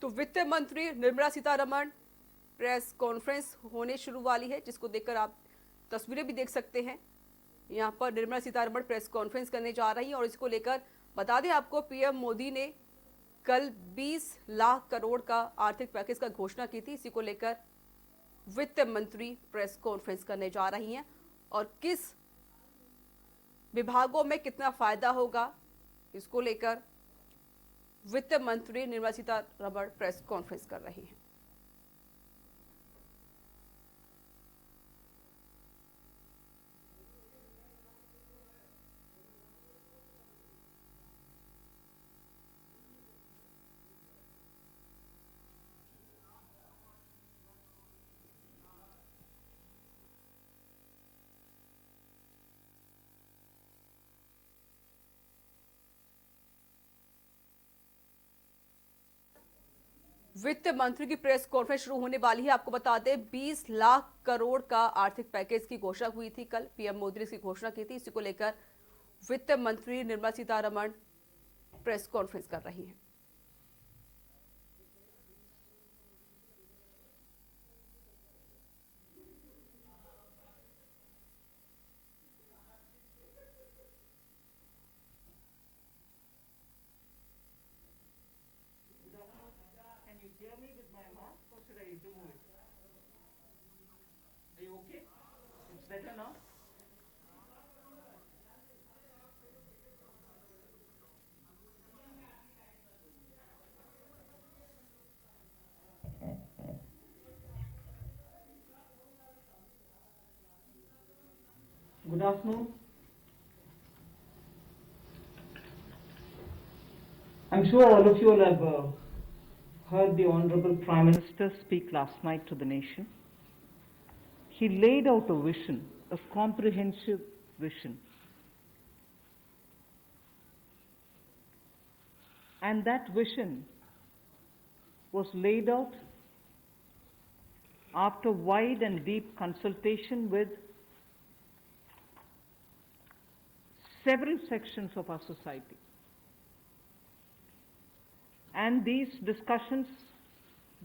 तो वित्त मंत्री निर्मला सीतारमण प्रेस कॉन्फ्रेंस होने शुरू वाली है, जिसको देखकर आप तस्वीरें भी देख सकते हैं। यहाँ पर निर्मला सीतारमण प्रेस कॉन्फ्रेंस करने जा रही है और इसको लेकर बता दें आपको, पीएम मोदी ने कल 20 लाख करोड़ का आर्थिक पैकेज का घोषणा की थी। इसी को लेकर वित्त मंत्री प्रेस कॉन्फ्रेंस करने जा रही हैं और किस विभागों में कितना फायदा होगा, इसको लेकर वित्त मंत्री निर्मला सीतारमण प्रेस कॉन्फ्रेंस कर रही हैं। वित्त मंत्री की प्रेस कॉन्फ्रेंस शुरू होने वाली है। आपको बता दें, 20 लाख करोड़ का आर्थिक पैकेज की घोषणा हुई थी कल, पीएम मोदी ने इसकी घोषणा की थी। इसी को लेकर वित्त मंत्री निर्मला सीतारमण प्रेस कॉन्फ्रेंस कर रही हैं। Can you hear me with my mask or should I remove it? Are you okay? It's better now? Good afternoon. I'm sure all of you will have heard the Honorable Prime Minister speak last night to the nation. He laid out a vision, a comprehensive vision. And that vision was laid out after wide and deep consultation with several sections of our society. And these discussions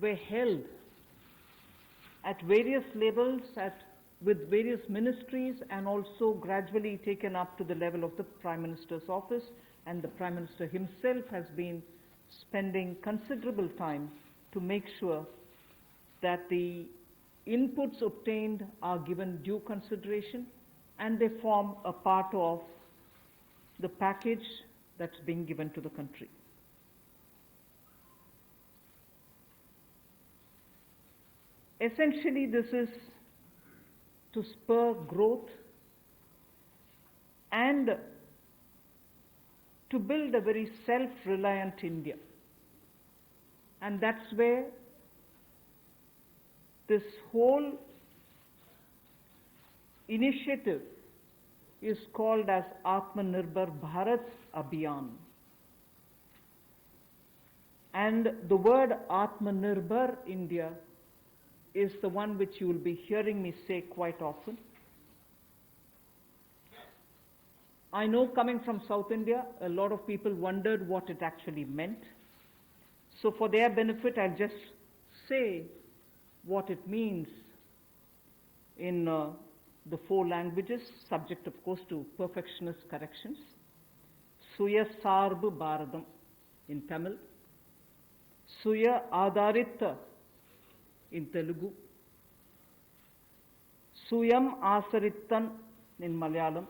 were held at various levels, with various ministries, and also gradually taken up to the level of the Prime Minister's office, and the Prime Minister himself has been spending considerable time to make sure that the inputs obtained are given due consideration and they form a part of the package that's being given to the country. Essentially, this is to spur growth and to build a very self-reliant India. And that's where this whole initiative is called as Atmanirbhar Bharat Abhiyan. And the word Atmanirbhar India is the one which you will be hearing me say quite often. I know, coming from South India, a lot of people wondered what it actually meant. So for their benefit, I'll just say what it means in the 4 languages, subject of course to perfectionist corrections. Suya Sarbu Bharadam in Tamil, Suya Adharita in Telugu, Suyam Asarittan in Malayalam,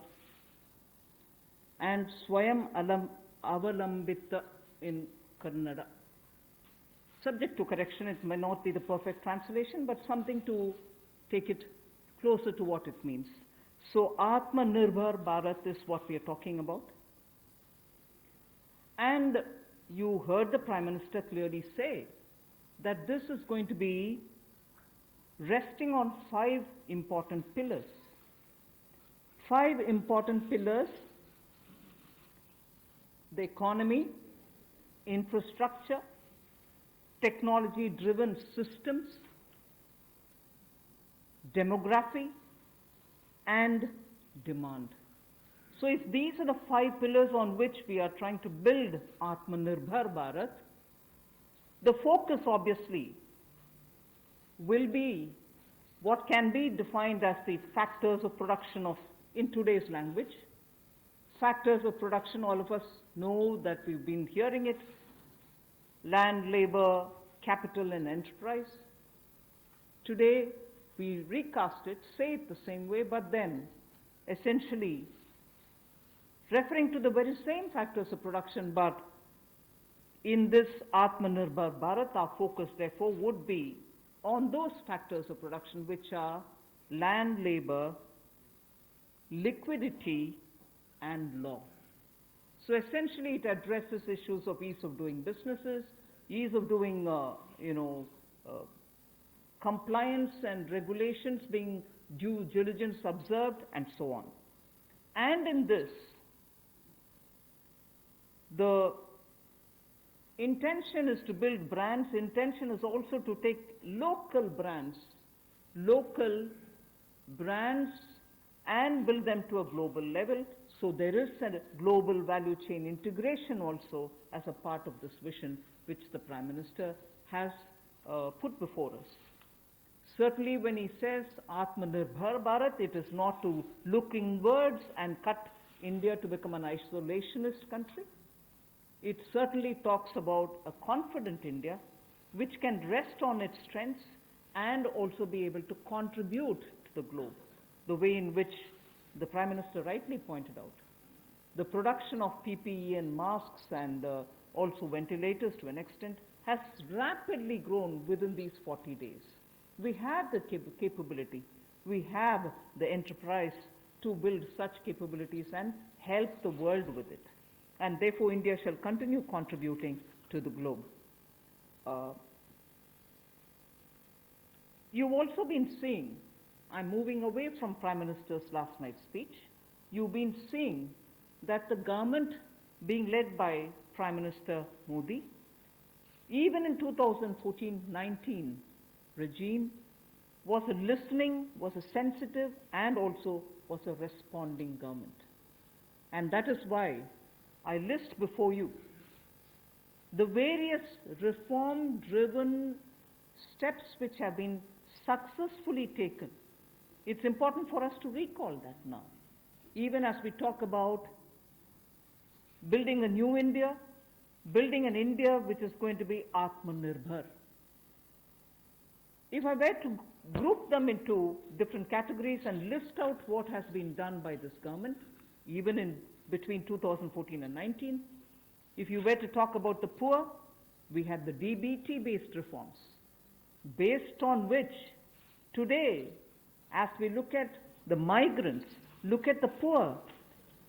and Swayam Avalambita in Kannada. Subject to correction, it may not be the perfect translation, but something to take it closer to what it means. So Atmanirbhar Bharat is what we are talking about. And you heard the Prime Minister clearly say that this is going to be resting on 5 important pillars. 5 important pillars: the economy, infrastructure, technology-driven systems, demography, and demand. So if these are the 5 pillars on which we are trying to build Atmanirbhar Bharat, The focus, obviously, will be what can be defined as the factors of production in today's language. Factors of production, all of us know that we've been hearing it: land, labor, capital, and enterprise. Today, we recast it, say it the same way, but then essentially referring to the very same factors of production, but in this Atmanirbhar Bharat, our focus therefore would be on those factors of production which are land, labor, liquidity, and law. So essentially it addresses issues of ease of doing businesses, ease of doing compliance and regulations being due diligence observed, and so on. And in this, the intention is to build brands. Intention is also to take local brands, and build them to a global level. So there is a global value chain integration also as a part of this vision which the Prime Minister has put before us. Certainly when he says Atmanirbhar Bharat, it is not to look inwards and cut India to become an isolationist country. It certainly talks about a confident India which can rest on its strengths and also be able to contribute to the globe, the way in which the Prime Minister rightly pointed out. The production of PPE and masks and also ventilators to an extent has rapidly grown within these 40 days. We have the capability, we have the enterprise to build such capabilities and help the world with it. And therefore India shall continue contributing to the globe. You've also been seeing, I'm moving away from Prime Minister's last night's speech, you've been seeing that the government being led by Prime Minister Modi, even in 2014-19 regime, was a listening, was a sensitive, and also was a responding government. And that is why I list before you the various reform-driven steps which have been successfully taken. It's important for us to recall that now, even as we talk about building a new India, building an India which is going to be Atmanirbhar. If I were to group them into different categories and list out what has been done by this government, even in between 2014 and 19, if you were to talk about the poor, we had the DBT-based reforms, based on which today, as we look at the migrants, look at the poor,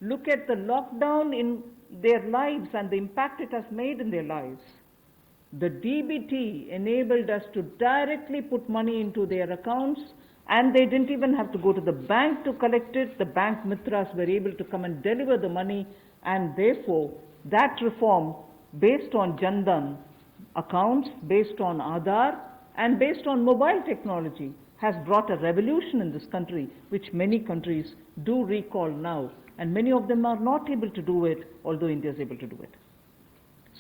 look at the lockdown in their lives and the impact it has made in their lives, the DBT enabled us to directly put money into their accounts, and they didn't even have to go to the bank to collect it. The bank mitras were able to come and deliver the money, and therefore that reform based on Jan Dhan accounts, based on Aadhaar, and based on mobile technology has brought a revolution in this country, which many countries do recall now, and many of them are not able to do it, although India is able to do it.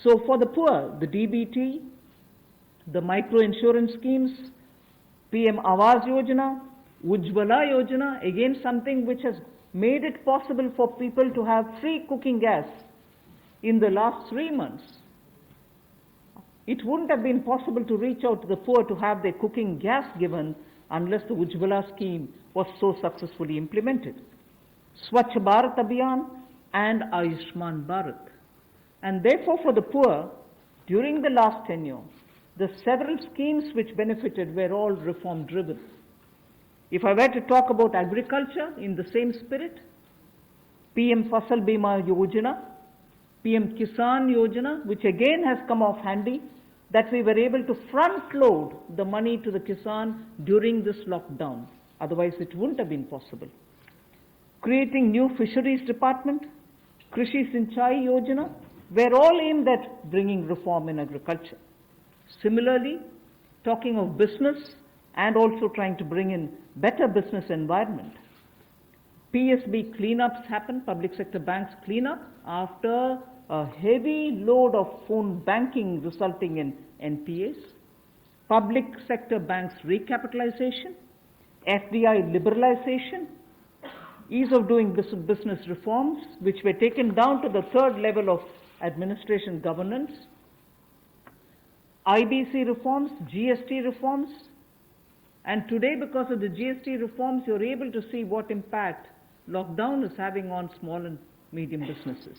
So for the poor, the DBT, the micro-insurance schemes, PM Awas Yojana, Ujjwala Yojana, again something which has made it possible for people to have free cooking gas in the last 3 months. It wouldn't have been possible to reach out to the poor to have their cooking gas given unless the Ujjwala scheme was so successfully implemented. Swachh Bharat Abhiyan and Ayushman Bharat. And therefore for the poor, during the last tenure, the several schemes which benefited were all reform driven. If I were to talk about agriculture in the same spirit, PM Fasal Bima Yojana, PM Kisan Yojana, which again has come off handy, that we were able to front load the money to the Kisan during this lockdown. Otherwise it wouldn't have been possible. Creating new fisheries department, Krishi Sinchai Yojana, were all aimed at bringing reform in agriculture. Similarly, talking of business and also trying to bring in better business environment. PSB cleanups happen, public sector banks cleanup, after a heavy load of phone banking resulting in NPAs, public sector banks recapitalization, FDI liberalization, ease of doing business reforms, which were taken down to the third level of administration governance, IBC reforms, GST reforms, and today, because of the GST reforms, you're able to see what impact lockdown is having on small and medium businesses.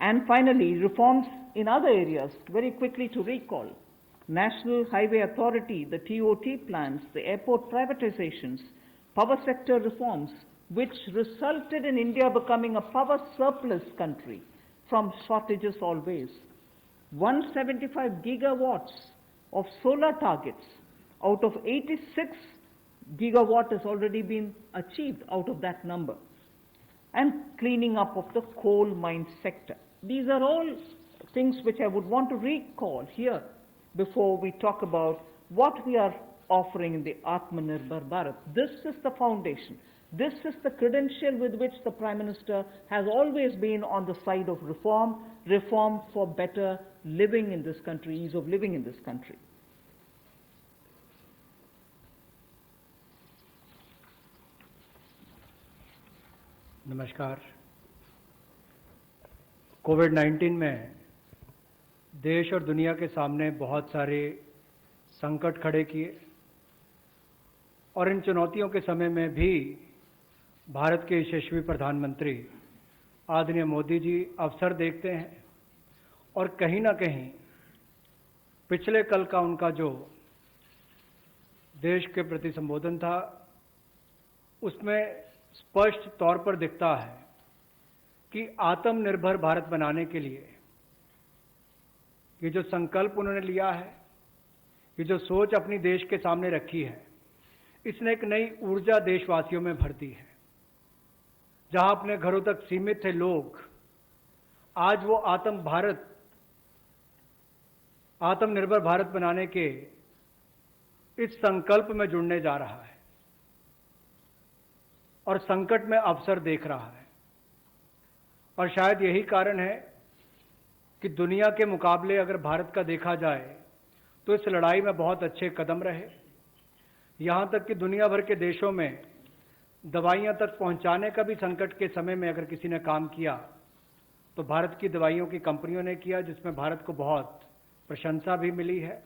And finally, reforms in other areas, very quickly to recall. National Highway Authority, the TOT plans, the airport privatizations, power sector reforms, which resulted in India becoming a power surplus country from shortages always. 175 gigawatts of solar targets out of 86 gigawatt has already been achieved out of that number. And cleaning up of the coal mine sector. These are all things which I would want to recall here before we talk about what we are offering in the Atmanirbhar Bharat. This is the foundation. This is the credential with which the Prime Minister has always been on the side of reform, reform for better living in this country, ease of living in this country. नमस्कार। कोविड-19 में देश और दुनिया के सामने बहुत सारे संकट खड़े किए और इन चुनौतियों के समय में भी भारत के यशस्वी प्रधानमंत्री आदरणीय मोदी जी अवसर देखते हैं और कहीं ना कहीं पिछले कल का उनका जो देश के प्रति संबोधन था उसमें स्पष्ट तौर पर दिखता है कि आत्मनिर्भर भारत बनाने के लिए ये जो संकल्प उन्होंने लिया है, ये जो सोच अपनी देश के सामने रखी है, इसने एक नई ऊर्जा देशवासियों में भर दी है। जहां अपने घरों तक सीमित थे लोग, आज वो आत्मनिर्भर भारत बनाने के इस संकल्प में जुड़ने जा रहा है और संकट में अवसर देख रहा है। और शायद यही कारण है कि दुनिया के मुकाबले अगर भारत का देखा जाए तो इस लड़ाई में बहुत अच्छे कदम रहे। यहाँ तक कि दुनिया भर के देशों में दवाइयाँ तक पहुँचाने का भी संकट के समय में अगर किसी ने काम किया तो भारत की दवाइयों की कंपनियों ने किया, जिसमें भारत को बहुत प्रशंसा भी मिली है।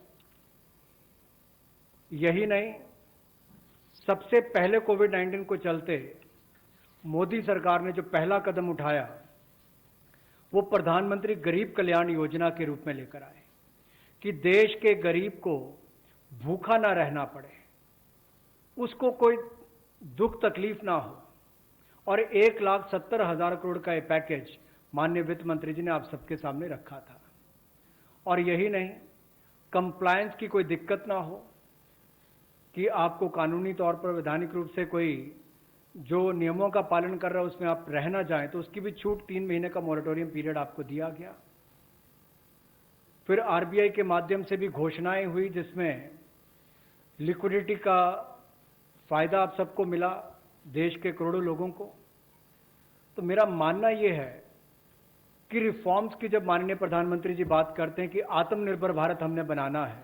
यही नहीं, सबसे पहले कोविड-19 को चलते मोदी सरकार ने जो पहला कदम उठाया वो प्रधानमंत्री गरीब कल्याण योजना के रूप में लेकर आए कि देश के गरीब को भूखा ना रहना पड़े, उसको कोई दुख तकलीफ ना हो। और 1,70,000 करोड़ का ये पैकेज माननीय वित्त मंत्री जी ने आप सबके सामने रखा था। और यही नहीं, कंप्लायंस की कोई दिक्कत ना हो कि आपको कानूनी तौर पर वैधानिक रूप से कोई जो नियमों का पालन कर रहा है उसमें आप रह ना जाएं, तो उसकी भी छूट 3 महीने का मॉरेटोरियम पीरियड आपको दिया गया। फिर आरबीआई के माध्यम से भी घोषणाएं हुई जिसमें लिक्विडिटी का फायदा आप सबको मिला, देश के करोड़ों लोगों को। तो मेरा मानना यह है कि रिफॉर्म्स की जब माननीय प्रधानमंत्री जी बात करते हैं कि आत्मनिर्भर भारत हमने बनाना है,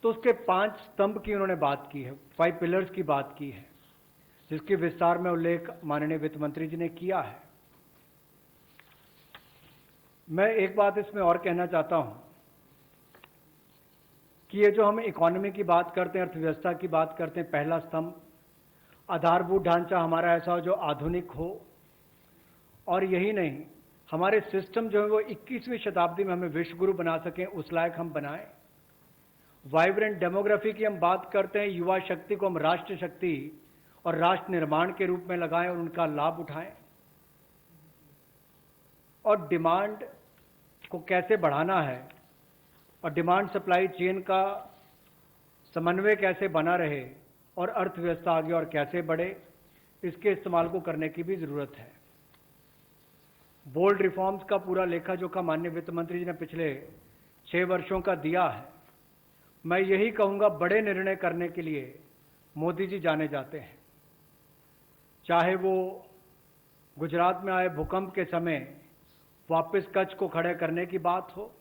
तो उसके 5 स्तंभ की उन्होंने बात की है, 5 पिलर्स की बात की है, जिसकी विस्तार में उल्लेख माननीय वित्त मंत्री जी ने किया है। मैं एक बात इसमें और कहना चाहता हूं कि ये जो हम इकोनॉमी की बात करते हैं, अर्थव्यवस्था की बात करते हैं, पहला स्तंभ आधारभूत ढांचा हमारा ऐसा हो जो आधुनिक हो। और यही नहीं, हमारे सिस्टम जो है वो 21वीं शताब्दी में हमें विश्व गुरु बना सकें, उस लायक हम बनाएं। वाइब्रेंट डेमोग्राफी की हम बात करते हैं, युवा शक्ति को हम राष्ट्र शक्ति और राष्ट्र निर्माण के रूप में लगाएं और उनका लाभ उठाएं। और डिमांड को कैसे बढ़ाना है और डिमांड सप्लाई चेन का समन्वय कैसे बना रहे और अर्थव्यवस्था आगे और कैसे बढ़े, इसके इस्तेमाल को करने की भी जरूरत है। बोल्ड रिफॉर्म्स का पूरा लेखा जोखा माननीय वित्त मंत्री जी ने पिछले 6 वर्षों का दिया है। मैं यही कहूंगा, बड़े निर्णय करने के लिए मोदी जी जाने जाते हैं। चाहे वो गुजरात में आए भूकंप के समय वापस कच्छ को खड़े करने की बात हो,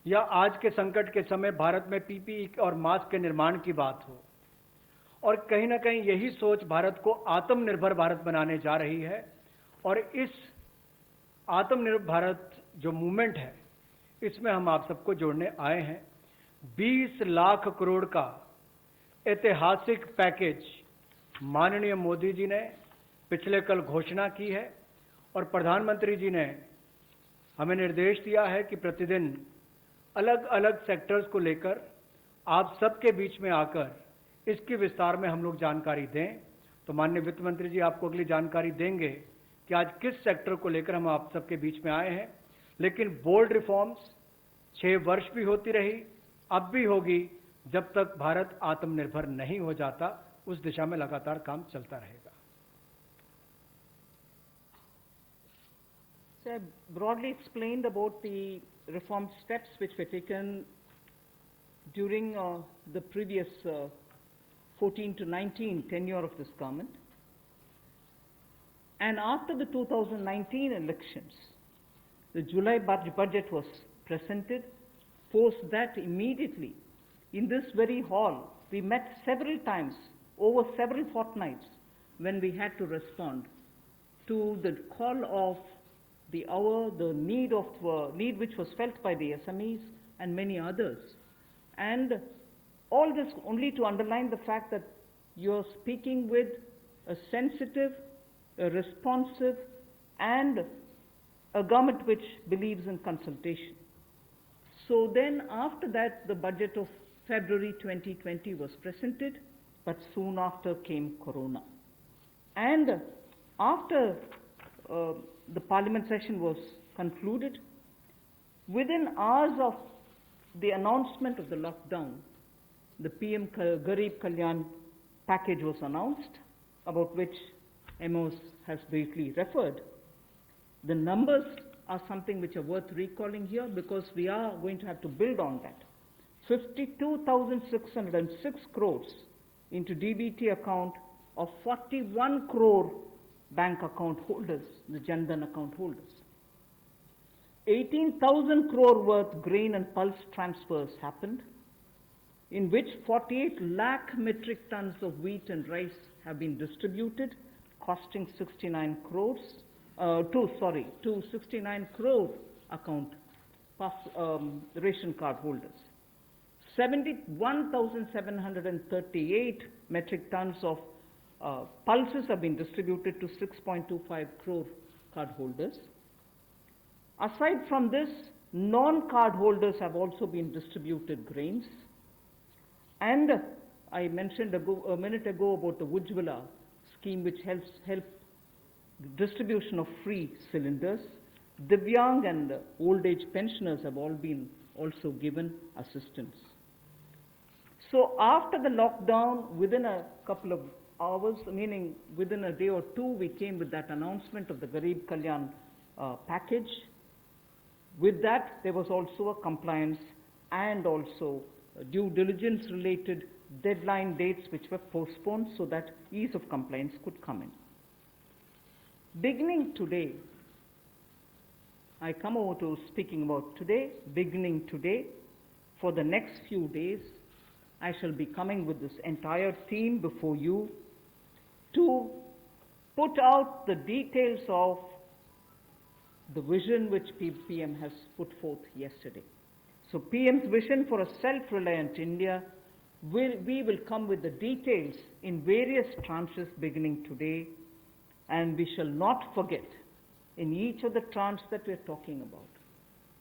या आज के संकट के समय भारत में पीपीई और मास्क के निर्माण की बात हो, और कहीं ना कहीं यही सोच भारत को आत्मनिर्भर भारत बनाने जा रही है। और इस आत्मनिर्भर भारत जो मूवमेंट है, इसमें हम आप सबको जोड़ने आए हैं। 20 लाख करोड़ का ऐतिहासिक पैकेज माननीय मोदी जी ने पिछले कल घोषणा की है, और प्रधानमंत्री जी ने हमें निर्देश दिया है कि प्रतिदिन अलग अलग सेक्टर्स को लेकर आप सबके बीच में आकर इसकी विस्तार में हम लोग जानकारी दें। तो माननीय वित्त मंत्री जी आपको अगली जानकारी देंगे कि आज किस सेक्टर को लेकर हम आप सबके बीच में आए हैं। लेकिन बोल्ड रिफॉर्म्स 6 वर्ष भी होती रही, अब भी होगी, जब तक भारत आत्मनिर्भर नहीं हो जाता, उस दिशा में लगातार काम चलता रहेगा। So I broadly explained about the reform steps which were taken during the previous 14 to 19 tenure of this government. And after the 2019 elections, the July budget was presented. Post that, immediately, in this very hall, we met several times, over several fortnights, when we had to respond to the call of the hour, the need which was felt by the SMEs and many others. And all this only to underline the fact that you're speaking with a sensitive, a responsive, and a government which believes in consultation. So then, after that, the budget of February 2020 was presented, but soon after came Corona. And after the parliament session was concluded, within hours of the announcement of the lockdown, the PM Garib Kalyan package was announced, about which Amos has briefly referred. The numbers are something which are worth recalling here, because we are going to have to build on that. 52,606 crores into DBT account of 41 crore bank account holders, the Jan Dhan account holders. 18,000 crore worth grain and pulse transfers happened, in which 48 lakh metric tons of wheat and rice have been distributed, costing 69 crores, to 69 crore account ration card holders. 71,738 metric tons of pulses have been distributed to 6.25 crore card holders. Aside from this, non-card holders have also been distributed grains. And I mentioned a minute ago about the Ujjwala scheme, which helps distribution of free cylinders. Divyang and old age pensioners have all been also given assistance. So after the lockdown, within a couple of hours, meaning within a day or two, we came with that announcement of the Garib Kalyan package. With that, there was also a compliance and also due diligence related deadline dates which were postponed so that ease of compliance could come in. Beginning today, I come over to speaking about today. Beginning today, for the next few days, I shall be coming with this entire team before you to put out the details of the vision which PM has put forth yesterday. So PM's vision for a self-reliant India, we will come with the details in various tranches beginning today, and we shall not forget in each of the tranches that we are talking about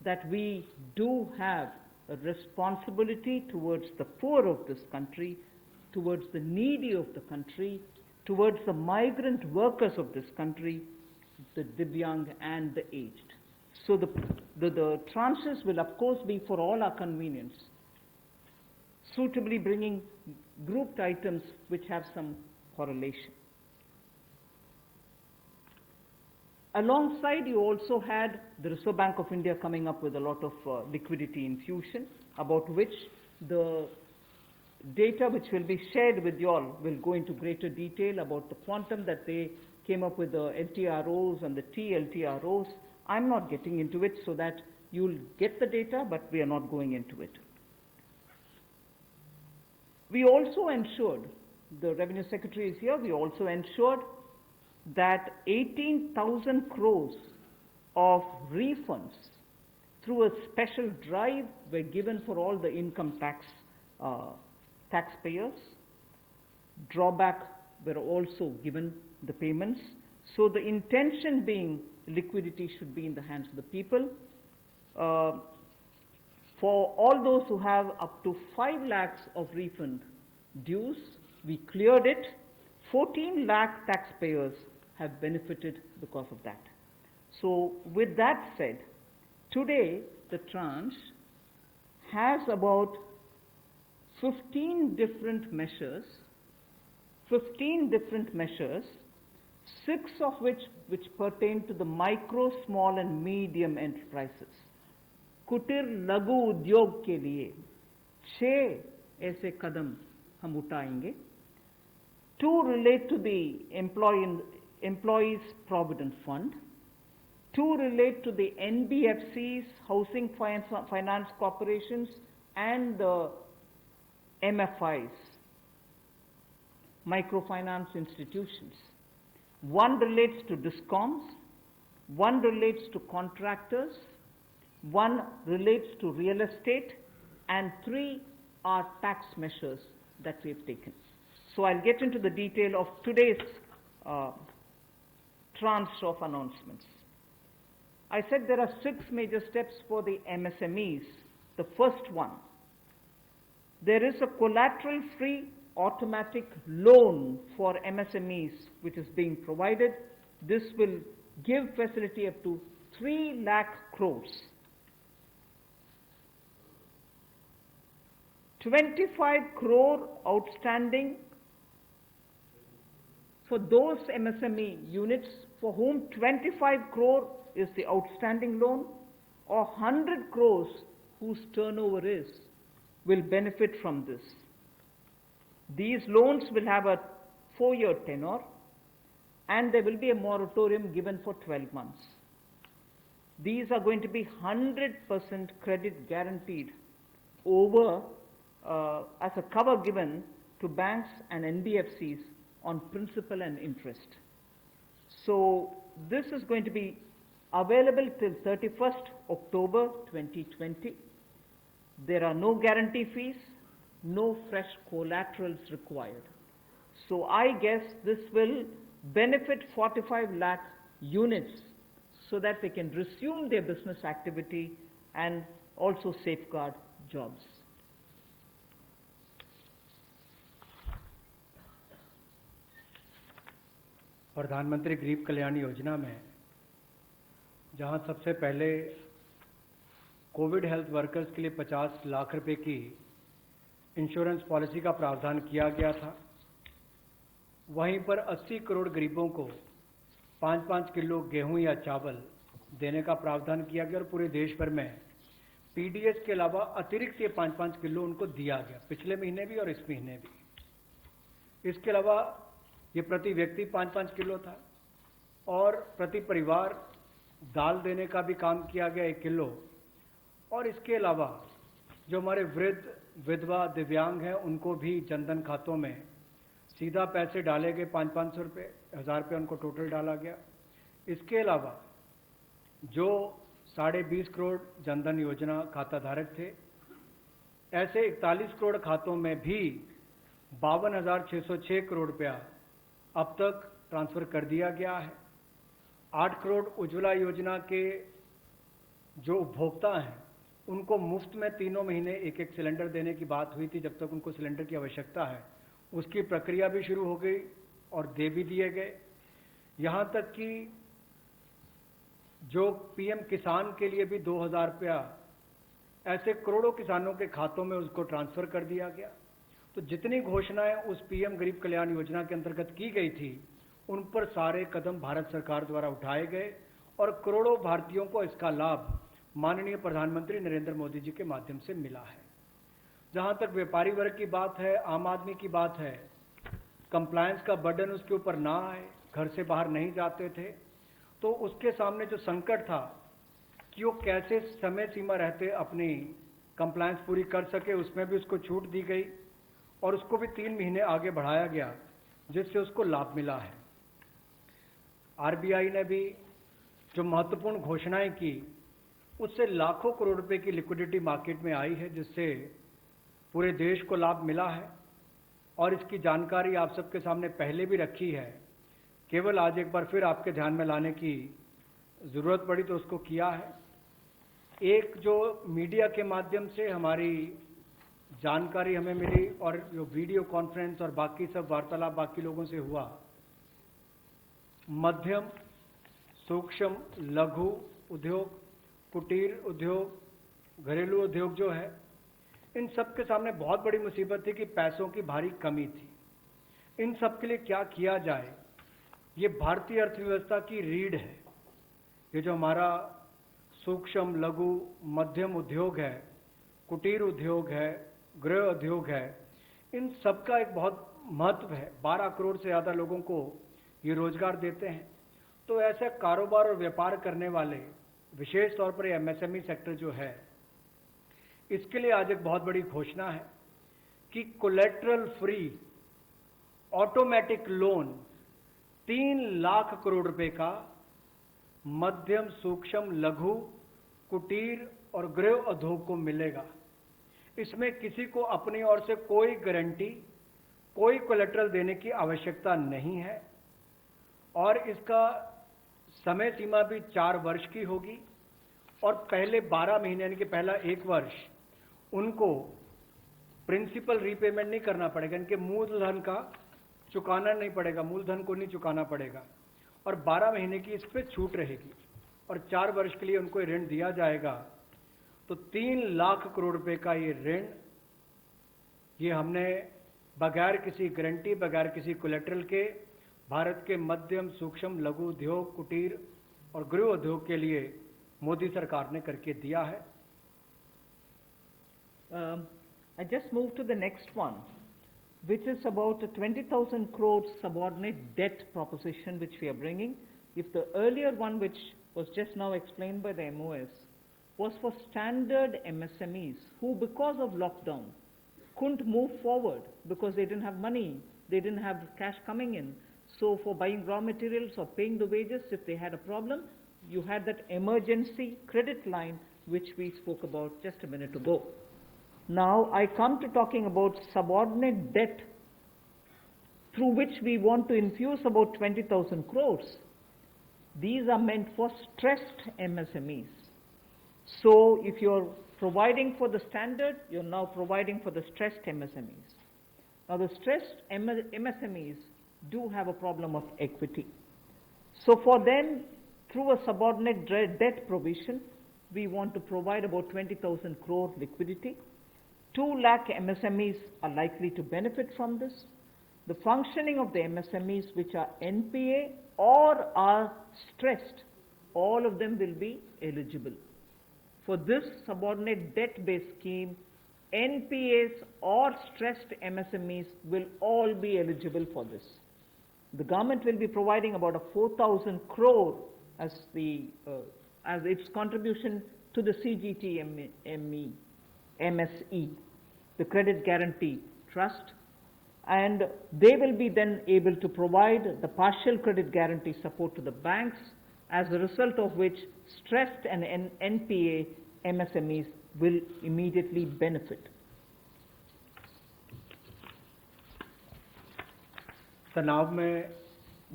that we do have a responsibility towards the poor of this country, towards the needy of the country, towards the migrant workers of this country, the Divyang and the aged. So the tranches will of course be for all our convenience, suitably bringing grouped items which have some correlation. Alongside, you also had the Reserve Bank of India coming up with a lot of liquidity infusion, about which the data which will be shared with you all will go into greater detail about the quantum that they came up with, the LTROs and the TLTROs. I'm not getting into it so that You'll get the data, but we are not going into it. We also ensured, the Revenue Secretary is here, we also ensured that 18,000 crores of refunds through a special drive were given for all the income taxpayers. Drawback were also given the payments. So the intention being liquidity should be in the hands of the people. For all those who have up to 5 lakhs of refund dues, we cleared it. 14 lakh taxpayers have benefited because of that. So with that said, today the tranche has about 15 different measures, 6 of which pertain to the micro, small and medium enterprises. कुटीर लघु उद्योग के लिए 6 ऐसे कदम हम उठाएंगे. 2 relate to the Employees Provident Fund. 2 relate to the NBFCs, Housing Finance Corporations, and the MFIs, microfinance institutions. 1 relates to DISCOMs, 1 relates to contractors, 1 relates to real estate, and 3 are tax measures that we have taken. So I'll get into the detail of today's tranche of announcements. I said there are 6 major steps for the MSMEs. The first one, there is a collateral-free automatic loan for MSMEs which is being provided. This will give facility up to 3 lakh crores. 25 crore outstanding for those MSME units for whom 25 crore is the outstanding loan, or 100 crores whose turnover will benefit from this. These loans will have a 4-year tenure, and there will be a moratorium given for 12 months. These are going to be 100% credit guaranteed over as a cover given to banks and NBFCs on principal and interest. So this is going to be available till 31st October 2020. There are no guarantee fees, no fresh collaterals required. So I guess this will benefit 45 lakh units so that they can resume their business activity and also safeguard jobs. प्रधानमंत्री गरीब कल्याण योजना में जहां सबसे पहले Covid health workers के लिए 50 लाख रुपए की इंश्योरेंस पॉलिसी का प्रावधान किया गया था, वहीं पर 80 करोड़ गरीबों को 5-5 किलो गेहूं या चावल देने का प्रावधान किया गया और पूरे देश भर में पीडीएस के अलावा अतिरिक्त ये 5-5 किलो उनको दिया गया, पिछले महीने भी और इस महीने भी. इसके अलावा ये प्रति व्यक्ति 5-5 किलो था और प्रति परिवार दाल देने का भी काम किया गया 1 किलो. और इसके अलावा जो हमारे वृद्ध, विधवा, दिव्यांग हैं उनको भी जनधन खातों में सीधा पैसे डाले गए, 500-500 रुपये, 1000 रुपये उनको टोटल डाला गया. इसके अलावा जो 20.5 करोड़ जनधन योजना खाता धारक थे, ऐसे 41 करोड़ खातों में भी 52,606 करोड़ रुपया अब तक ट्रांसफर कर दिया गया है. 8 करोड़ उज्ज्वला योजना के जो उपभोक्ता हैं उनको मुफ्त में 3 महीने एक सिलेंडर देने की बात हुई थी. जब तक उनको सिलेंडर की आवश्यकता है उसकी प्रक्रिया भी शुरू हो गई और दे भी दिए गए. यहाँ तक कि जो पीएम किसान के लिए भी 2,000 रुपया ऐसे करोड़ों किसानों के खातों में उसको ट्रांसफर कर दिया गया. तो जितनी घोषणाएं उस पीएम गरीब कल्याण योजना के अंतर्गत की गई थी उन पर सारे कदम भारत सरकार द्वारा उठाए गए और करोड़ों भारतीयों को इसका लाभ माननीय प्रधानमंत्री नरेंद्र मोदी जी के माध्यम से मिला है. जहां तक व्यापारी वर्ग की बात है, आम आदमी की बात है, कंप्लायंस का बर्डन उसके ऊपर ना आए, घर से बाहर नहीं जाते थे, तो उसके सामने जो संकट था कि वो कैसे समय सीमा रहते अपनी कंप्लायंस पूरी कर सके, उसमें भी उसको छूट दी गई और उसको भी 3 महीने आगे बढ़ाया गया, जिससे उसको लाभ मिला है। आरबीआई ने भी जो महत्वपूर्ण घोषणाएं की, उससे लाखों करोड़ रुपए की लिक्विडिटी मार्केट में आई है, जिससे पूरे देश को लाभ मिला है। और इसकी जानकारी आप सबके सामने पहले भी रखी है, केवल आज एक बार फिर आपके ध्यान में लाने की जरूरत पड़ी तो उसको किया है। एक जो मीडिया के माध्यम से हमारी जानकारी हमें मिली और जो वीडियो कॉन्फ्रेंस और बाकी सब वार्तालाप बाकी लोगों से हुआ, मध्यम सूक्ष्म लघु उद्योग, कुटीर उद्योग, घरेलू उद्योग जो है, इन सब के सामने बहुत बड़ी मुसीबत थी कि पैसों की भारी कमी थी। इन सब के लिए क्या किया जाए, ये भारतीय अर्थव्यवस्था की रीढ़ है। ये जो हमारा सूक्ष्म लघु मध्यम उद्योग है, कुटीर उद्योग है, गृह उद्योग है, इन सब का एक बहुत महत्व है। 12 करोड़ से ज़्यादा लोगों को ये रोजगार देते हैं। तो ऐसे कारोबार और व्यापार करने वाले, विशेष तौर पर एमएसएमई सेक्टर जो है, इसके लिए आज एक बहुत बड़ी घोषणा है कि collateral free automatic loan 3 lakh crore रुपए का मध्यम सूक्ष्म लघु कुटीर और गृह उद्योग को मिलेगा। इसमें किसी को अपनी ओर से कोई गारंटी, कोई कोलेटरल देने की आवश्यकता नहीं है और इसका समय सीमा भी 4 वर्ष की होगी और पहले 12 महीने यानी कि पहला 1 वर्ष उनको प्रिंसिपल रीपेमेंट नहीं करना पड़ेगा, इनके मूलधन का चुकाना नहीं पड़ेगा, मूलधन को नहीं चुकाना पड़ेगा और 12 महीने की इस पर छूट रहेगी और 4 वर्ष के लिए उनको ऋण दिया जाएगा। तो 3 लाख करोड़ रुपए का ये ऋण, ये हमने बगैर किसी गारंटी, बगैर किसी कोलेटरल के भारत के मध्यम सूक्ष्म लघु उद्योग, कुटीर और गृह उद्योग के लिए मोदी सरकार ने करके दिया है। I just move to the next one, which is about a 20,000 crore subordinate debt proposition which we are bringing. If the earlier one, which was just now explained by the MOS, was for standard MSMEs who, because of lockdown, couldn't move forward because they didn't have money, they didn't have cash coming in. So for buying raw materials or paying the wages, if they had a problem, you had that emergency credit line which we spoke about just a minute ago. Now I come to talking about subordinate debt through which we want to infuse about 20,000 crores. These are meant for stressed MSMEs. So if you're providing for the standard, you're now providing for the stressed MSMEs. Now the stressed MSMEs do have a problem of equity. So for them, through a subordinate debt provision, we want to provide about 20,000 crore liquidity. 2 lakh MSMEs are likely to benefit from this. The functioning of the MSMEs which are NPA or are stressed, all of them will be eligible. For this subordinate debt-based scheme, NPAs or stressed MSMEs will all be eligible for this. The government will be providing about a 4,000 crore as its contribution to the MSE, the Credit Guarantee Trust, and they will be then able to provide the partial credit guarantee support to the banks, as a result of which stressed and NPA MSMEs will immediately benefit. तनाव में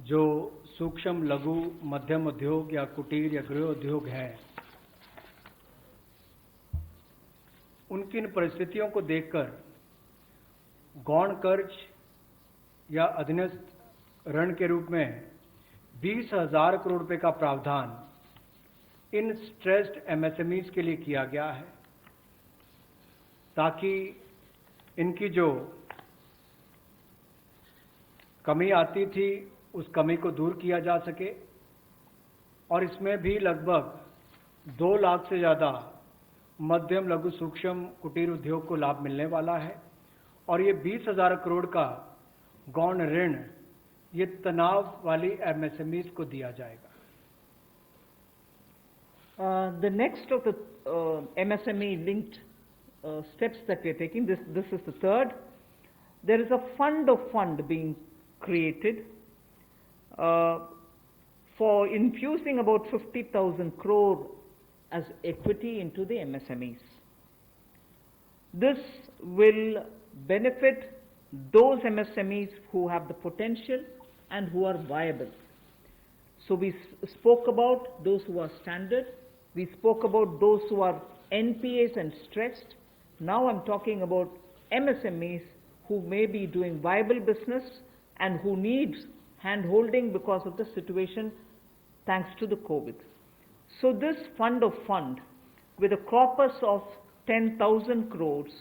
जो सूक्ष्म लघु मध्यम उद्योग या कुटीर या गृह उद्योग है, उनकी इन परिस्थितियों को देखकर गौण कर्ज या अधीनस्थ ऋण के रूप में 20,000 करोड़ रुपए का प्रावधान इन स्ट्रेस्ड एमएसएमईज के लिए किया गया है, ताकि इनकी जो कमी आती थी उस कमी को दूर किया जा सके। और इसमें भी लगभग 2 लाख से ज़्यादा मध्यम लघु सूक्ष्म कुटीर उद्योग को लाभ मिलने वाला है और ये 20,000 करोड़ का गौण ऋण ये तनाव वाली एमएसएमईज को दिया जाएगा। The next of the MSME linked steps that we are taking, this is the third. There is a fund being created for infusing about 50,000 crore as equity into the MSMEs. This will benefit those MSMEs who have the potential and who are viable. So we spoke about those who are standard, we spoke about those who are NPAs and stressed. Now I'm talking about MSMEs who may be doing viable business and who need hand-holding because of the situation thanks to the COVID. So this fund with a corpus of 10,000 crores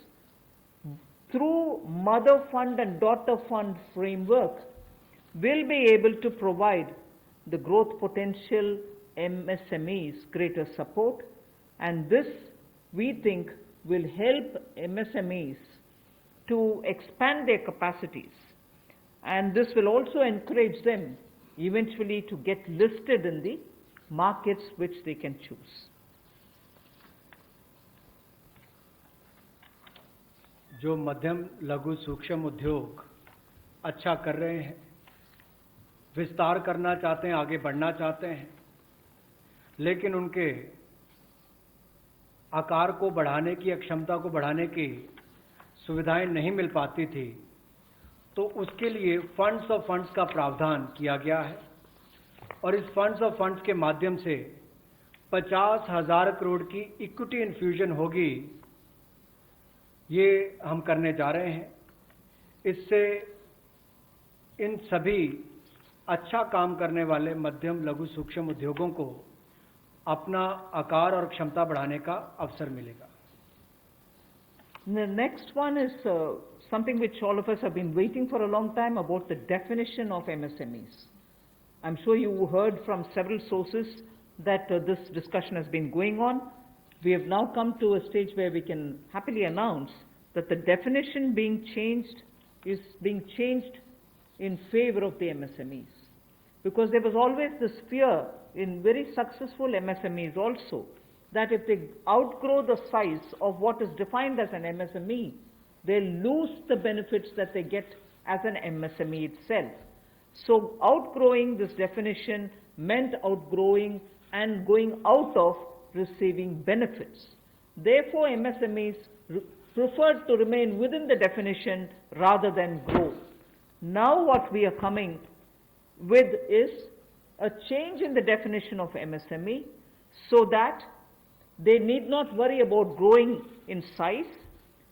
through mother fund and daughter fund framework will be able to provide the growth potential MSMEs greater support, and this we think will help MSMEs to expand their capacities, and this will also encourage them eventually to get listed in the markets which they can choose. जो मध्यम लघु सूक्ष्म उद्योग अच्छा कर रहे हैं, विस्तार करना चाहते हैं, आगे बढ़ना चाहते हैं, लेकिन उनके आकार को बढ़ाने की, क्षमता को बढ़ाने की सुविधाएं नहीं मिल पाती थी, तो उसके लिए फंड्स ऑफ फंड्स का प्रावधान किया गया है और इस फंड्स ऑफ फंड्स के माध्यम से 50,000 करोड़ की इक्विटी इन्फ्यूजन होगी, ये हम करने जा रहे हैं। इससे इन सभी अच्छा काम करने वाले मध्यम लघु सूक्ष्म उद्योगों को अपना आकार और क्षमता बढ़ाने का अवसर मिलेगा। The next one is something which all of us have been waiting for a long time, about the definition of MSMEs. I'm sure you heard from several sources that this discussion has been going on. We have now come to a stage where we can happily announce that the definition being changed is being changed in favor of the MSMEs. Because there was always this fear in very successful MSMEs also that if they outgrow the size of what is defined as an MSME, they lose the benefits that they get as an MSME itself. So outgrowing this definition meant outgrowing and going out of receiving benefits. Therefore, MSMEs preferred to remain within the definition rather than grow. Now what we are coming with is a change in the definition of MSME so that they need not worry about growing in size.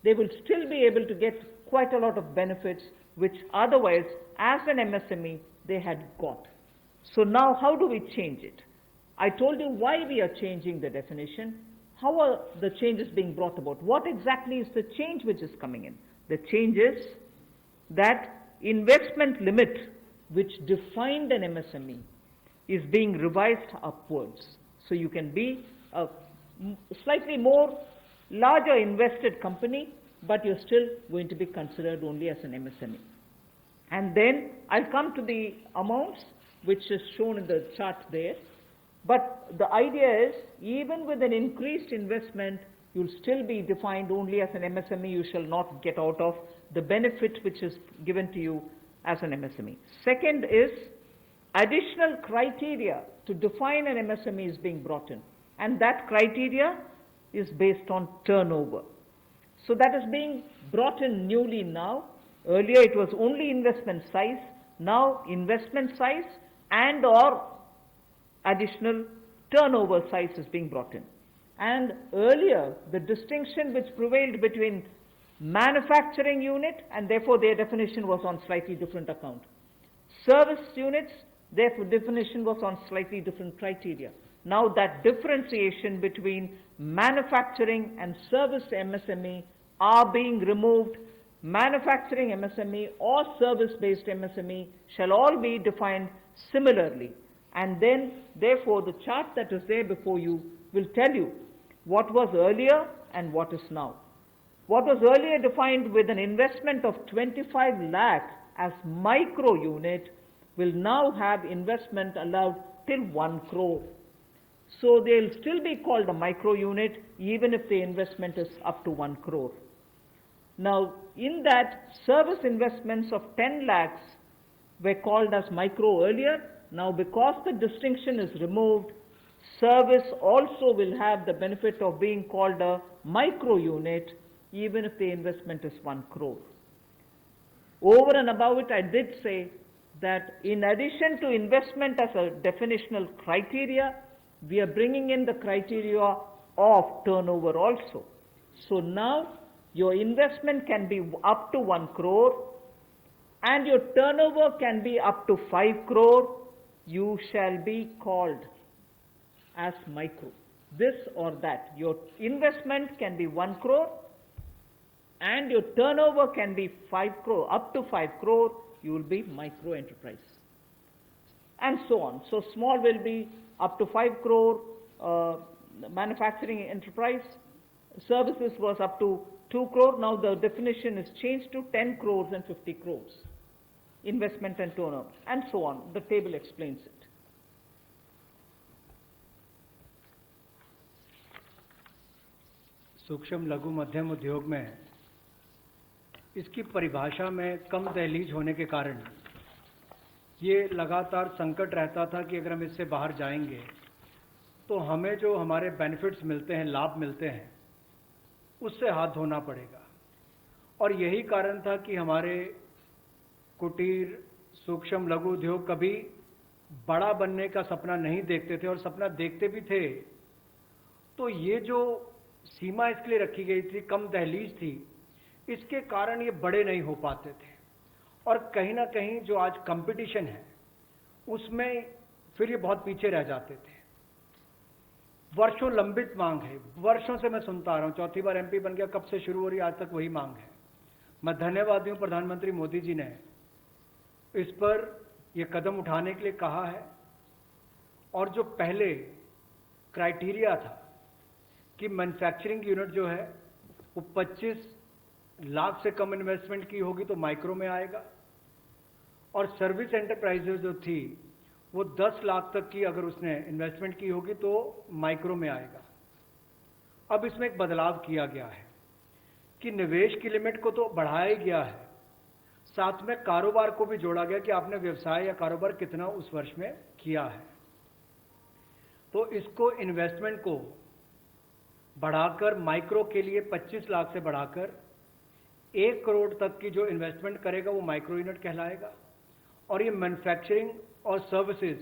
They will still be able to get quite a lot of benefits which otherwise, as an MSME, they had got. So now how do we change it? I told you why we are changing the definition. How are the changes being brought about? What exactly is the change which is coming in? The change is that investment limit which defined an MSME is being revised upwards. So you can be a slightly more larger invested company, but you're still going to be considered only as an MSME. And then I'll come to the amounts which is shown in the chart there. But the idea is, even with an increased investment, you'll still be defined only as an MSME. You shall not get out of the benefit which is given to you as an MSME. Second is, additional criteria to define an MSME is being brought in. And that criteria is based on turnover. So that is being brought in newly now. Earlier it was only investment size. Now investment size and or additional turnover size is being brought in. And earlier, the distinction which prevailed between manufacturing unit, and therefore their definition was on slightly different account. Service units, their definition was on slightly different criteria. Now that differentiation between manufacturing and service MSME are being removed. Manufacturing MSME or service-based MSME shall all be defined similarly. And then, therefore, the chart that is there before you will tell you what was earlier and what is now. What was earlier defined with an investment of 25 lakh as micro unit will now have investment allowed till 1 crore. So they'll still be called a micro unit even if the investment is up to 1 crore. Now, in that, service investments of 10 lakhs were called as micro earlier. Now, because the distinction is removed, service also will have the benefit of being called a micro unit even if the investment is 1 crore. Over and above it, I did say that in addition to investment as a definitional criteria, we are bringing in the criteria of turnover also. So now your investment can be up to 1 crore and your turnover can be up to 5 crore. You shall be called as micro. This or that. Your investment can be 1 crore and your turnover can be 5 crore, up to 5 crore, you will be micro enterprise. And so on. So small will be up to 5 crore, manufacturing enterprise. Services was up to 2 crore. Now the definition is changed to 10 crores and 50 crores. Investment and turnover, and so on. The table explains it. सूक्ष्म लघु मध्यम उद्योग में इसकी परिभाषा में कम दहलीज होने के कारण ये लगातार संकट रहता था कि अगर हम इससे बाहर जाएंगे तो हमें जो हमारे बेनिफिट्स मिलते हैं, लाभ मिलते हैं, उससे हाथ धोना पड़ेगा। और यही कारण था कि हमारे कुटीर सूक्ष्म लघु उद्योग कभी बड़ा बनने का सपना नहीं देखते थे, और सपना देखते भी थे तो ये जो सीमा इसके लिए रखी गई थी, कम दहलीज थी, इसके कारण ये बड़े नहीं हो पाते थे। और कहीं ना कहीं जो आज कंपटीशन है उसमें फिर ये बहुत पीछे रह जाते थे। वर्षों लंबित मांग है, वर्षों से मैं सुनता आ रहा हूं, चौथी बार एमपी बन गया, कब से शुरू हो रही, आज तक वही मांग है। मैं धन्यवादी हूं प्रधानमंत्री मोदी जी ने इस पर ये कदम उठाने के लिए कहा है। और जो पहले क्राइटेरिया था कि मैन्युफैक्चरिंग यूनिट जो है वो 25 लाख से कम इन्वेस्टमेंट की होगी तो माइक्रो में आएगा, और सर्विस एंटरप्राइजेज जो थी वो 10 लाख तक की अगर उसने इन्वेस्टमेंट की होगी तो माइक्रो में आएगा। अब इसमें एक बदलाव किया गया है कि निवेश की लिमिट को तो बढ़ाया ही गया है, साथ में कारोबार को भी जोड़ा गया कि आपने व्यवसाय या कारोबार कितना उस वर्ष में किया है। तो इसको इन्वेस्टमेंट को बढ़ाकर माइक्रो के लिए 25 लाख से बढ़ाकर 1 करोड़ तक की जो इन्वेस्टमेंट करेगा वो माइक्रो यूनिट कहलाएगा। और ये मैन्युफैक्चरिंग और सर्विसेज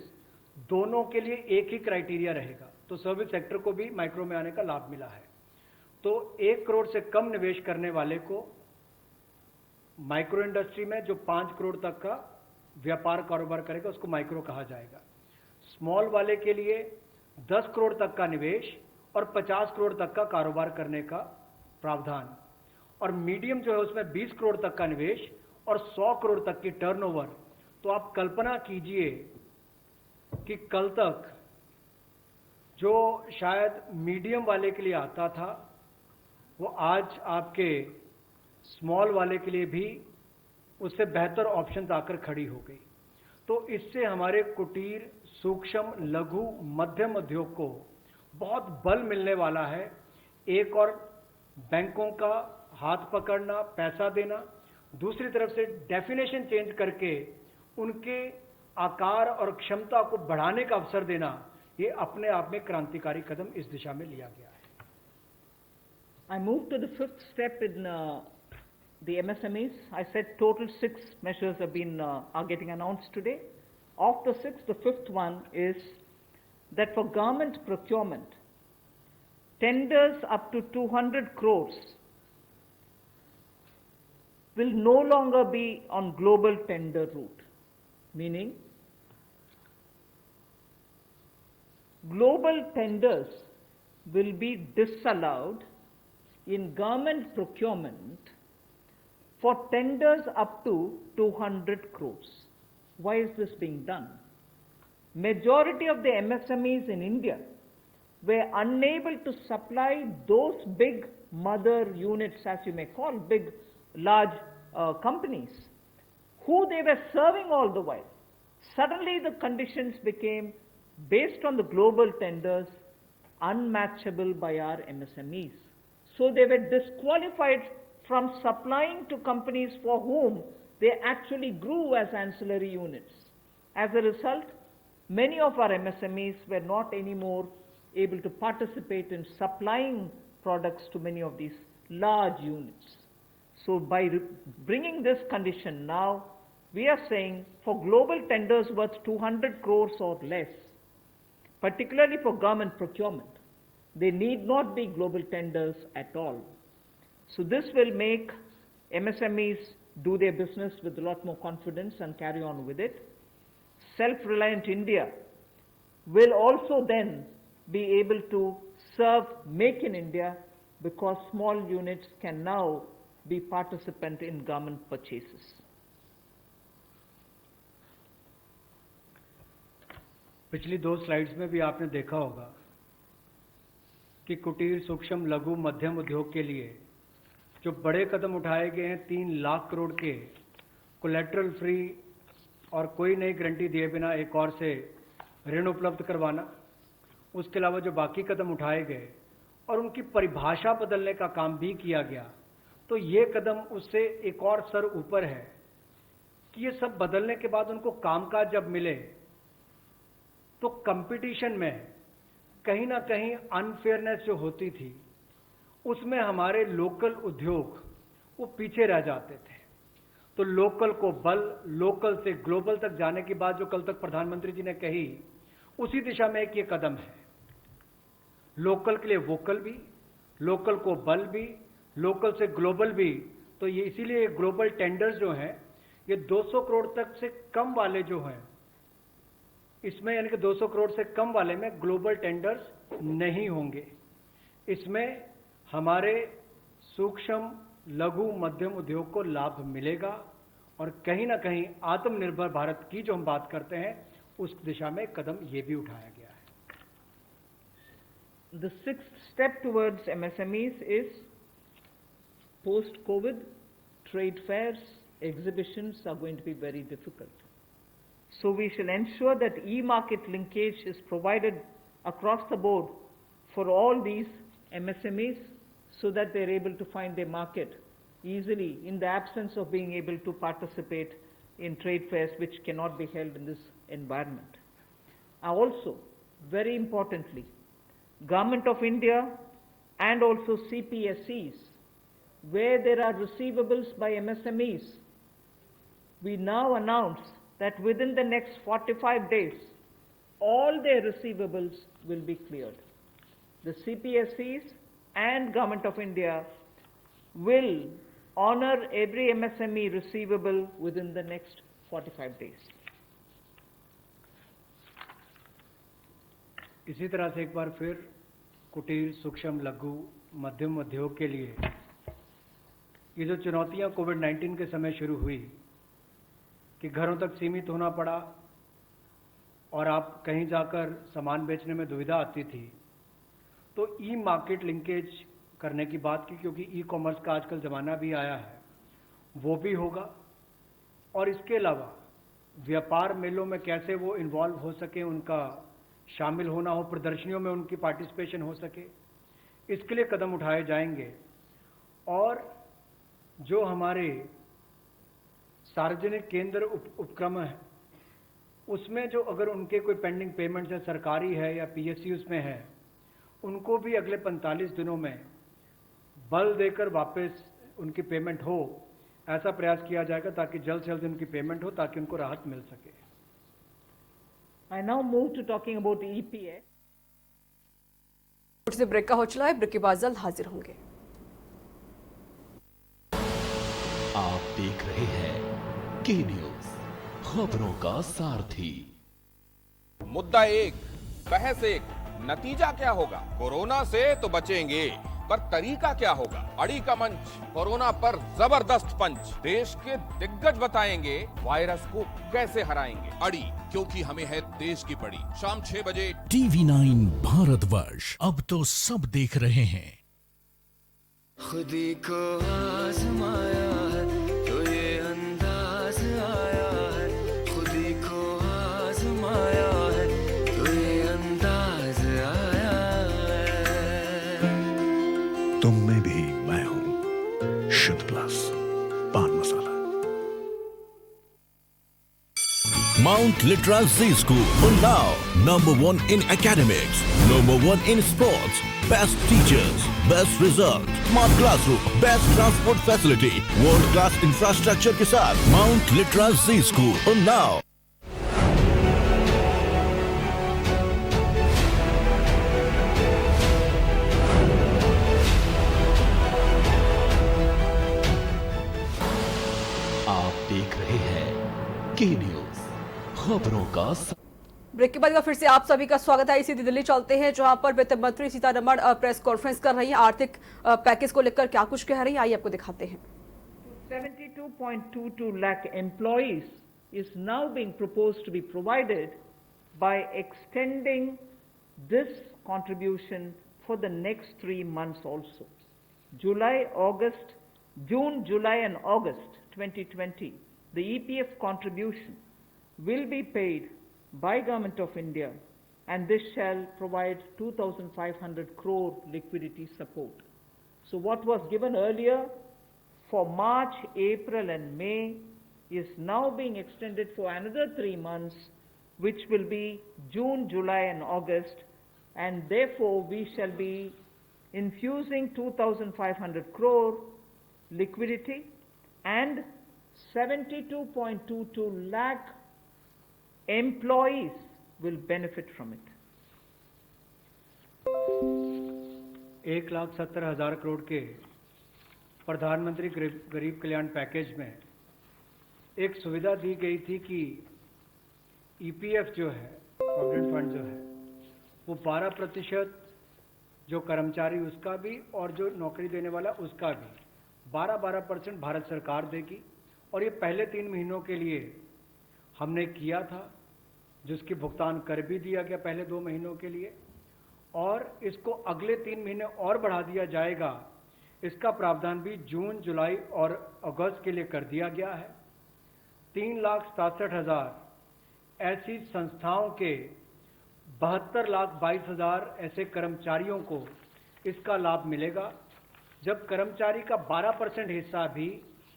दोनों के लिए एक ही क्राइटेरिया रहेगा, तो सर्विस सेक्टर को भी माइक्रो में आने का लाभ मिला है। तो 1 करोड़ से कम निवेश करने वाले को माइक्रो इंडस्ट्री में जो 5 करोड़ तक का व्यापार कारोबार करेगा उसको माइक्रो कहा जाएगा। स्मॉल वाले के लिए 10 करोड़ तक का निवेश और 50 करोड़ तक का कारोबार करने का प्रावधान, और मीडियम जो है उसमें 20 करोड़ तक का निवेश और 100 करोड़ तक की टर्नओवर। तो आप कल्पना कीजिए कि कल तक जो शायद मीडियम वाले के लिए आता था वो आज आपके स्मॉल वाले के लिए भी उससे बेहतर ऑप्शंस आकर खड़ी हो गई। तो इससे हमारे कुटीर सूक्ष्म लघु मध्यम उद्योग को बहुत बल मिलने वाला है। एक और बैंकों का हाथ पकड़ना, पैसा देना, दूसरी तरफ से डेफिनेशन चेंज करके उनके आकार और क्षमता को बढ़ाने का अवसर देना, ये अपने आप में क्रांतिकारी कदम इस दिशा में लिया गया है। I move to the fifth step in the MSMEs. I said total 6 measures are getting announced today. Of the 6, the fifth one is that for government procurement, tenders up to 200 crores will no longer be on global tender route, meaning global tenders will be disallowed in government procurement for tenders up to 200 crores. Why is this being done? Majority of the MSMEs in India were unable to supply those big mother units, as you may call, big, large companies, who they were serving all the while. Suddenly the conditions became based on the global tenders, unmatchable by our MSMEs. So they were disqualified from supplying to companies for whom they actually grew as ancillary units. As a result, many of our MSMEs were not anymore able to participate in supplying products to many of these large units. So by bringing this condition now, we are saying for global tenders worth 200 crores or less, particularly for government procurement, they need not be global tenders at all. So this will make MSMEs do their business with a lot more confidence and carry on with it. Self-reliant India will also then be able to serve Make in India because small units can now be participant in government purchases. पिछली 2 slides में भी आपने देखा होगा कि कुटीर, सूक्ष्म, लघु, मध्यम उद्योग के लिए जो बड़े कदम उठाए गए हैं, 3 लाख करोड़ के कोलेटरल फ्री और कोई नई गारंटी दिए बिना एक और से ऋण उपलब्ध करवाना, उसके अलावा जो बाकी कदम उठाए गए और उनकी परिभाषा बदलने का काम भी किया गया, तो ये कदम उससे एक और स्तर ऊपर है कि ये सब बदलने के बाद उनको कामकाज जब मिले तो कंपटीशन में कहीं ना कहीं अनफेयरनेस जो होती थी उसमें हमारे लोकल उद्योग वो पीछे रह जाते थे। तो लोकल को बल, लोकल से ग्लोबल तक जाने की बात जो कल तक प्रधानमंत्री जी ने कही, उसी दिशा में एक ये कदम है। लोकल के लिए वोकल भी, लोकल को बल भी, लोकल से ग्लोबल भी। तो ये इसीलिए ग्लोबल टेंडर्स जो हैं ये 200 करोड़ तक से कम वाले जो हैं, इसमें यानी कि 200 करोड़ से कम वाले में ग्लोबल टेंडर्स नहीं होंगे। इसमें हमारे सूक्ष्म, लघु, मध्यम उद्योग को लाभ मिलेगा और कहीं ना कहीं आत्मनिर्भर भारत की जो हम बात करते हैं उस दिशा में कदम ये भी उठाया गया है। The sixth step towards MSMEs is post-COVID trade fairs, exhibitions are going to be very difficult. So we shall ensure that e-market linkage is provided across the board for all these MSMEs so that they're able to find their market easily in the absence of being able to participate in trade fairs which cannot be held in this environment. Also, very importantly, Government of India and also CPSEs, where there are receivables by MSMEs, we now announce that within the next 45 days, all their receivables will be cleared. The CPSEs and Government of India will honor every MSME receivable within the next 45 days. इसी तरह से एक बार फिर कुटीर, सूक्ष्म, लघु, मध्यम उद्योग के लिए ये जो चुनौतियां कोविड-19 के समय शुरू हुई कि घरों तक सीमित होना पड़ा और आप कहीं जाकर सामान बेचने में दुविधा आती थी, तो ई मार्केट लिंकेज करने की बात की, क्योंकि ई कॉमर्स का आजकल ज़माना भी आया है, वो भी होगा। और इसके अलावा व्यापार मेलों में कैसे वो इन्वॉल्व हो सके, उनका शामिल होना हो, प्रदर्शनियों में उनकी पार्टिसिपेशन हो सके, इसके लिए कदम उठाए जाएंगे। और जो हमारे सार्वजनिक केंद्र उपक्रम है, उसमें जो अगर उनके कोई पेंडिंग पेमेंट्स है, सरकारी है या पीएसयू उसमें है, उनको भी अगले 45 दिनों में बल देकर वापस उनकी पेमेंट हो, ऐसा प्रयास किया जाएगा ताकि जल्द से जल्द उनकी पेमेंट हो, ताकि उनको राहत मिल सके। I now move to talking about EPF. से ब्रेक का हो चला है, ब्रेक के बाद जल्द हाजिर होंगे। आप देख रहे हैं के न्यूज, खबरों का सारथी। मुद्दा एक, बहस एक, नतीजा क्या होगा? कोरोना से तो बचेंगे, पर तरीका क्या होगा? अड़ी का मंच, कोरोना पर जबरदस्त पंच, देश के दिग्गज बताएंगे वायरस को कैसे हराएंगे। अड़ी, क्योंकि हमें है देश की पड़ी। शाम 6 बजे TV9 भारतवर्ष, अब तो सब देख रहे हैं। खुदी को आजमाया है तो ये अंदाज आया है, खुदी को आजमाया है तो ये Mount Litra Z School. Unnao, #1 in academics, #1 in sports, best teachers, best result, smart classroom, best transport facility, world class infrastructure के साथ Mount Litra Z School. Unnao. आप देख रहे हैं के न्यूज, खबरों का ब्रेक के बाद का फिर से आप सभी का स्वागत है। इसी दिल्ली चलते हैं जहां पर वित्त मंत्री सीतारमण प्रेस कॉन्फ्रेंस कर रही हैं। आर्थिक पैकेज को लेकर क्या कुछ कह रही हैं, आइए आपको दिखाते हैं। 72.22 lakh employees is now being proposed to be provided by extending this contribution for the next 3 months also. June, July and August 2020, the EPF contribution will be paid by Government of India, and this shall provide 2,500 crore liquidity support. So what was given earlier for March, April and May is now being extended for another 3 months, which will be June, July and August, and therefore we shall be infusing 2,500 crore liquidity and 72.22 lakh employees will benefit from it. 1,70,000 crore के प्रधानमंत्री गरीब कल्याण package में एक सुविधा दी गई थी कि EPF जो है, प्रोविडेंट फंड जो है, वो 12% जो कर्मचारी उसका भी और जो नौकरी देने वाला उसका भी 12% भारत सरकार देगी। और ये पहले 3 महीनों के लिए हमने किया था, जिसकी भुगतान कर भी दिया गया पहले 2 महीनों के लिए, और इसको अगले 3 महीने और बढ़ा दिया जाएगा। इसका प्रावधान भी जून, जुलाई और अगस्त के लिए कर दिया गया है। 3,67,000 ऐसी संस्थाओं के 72,22,000 ऐसे कर्मचारियों को इसका लाभ मिलेगा। जब कर्मचारी का 12% हिस्सा भी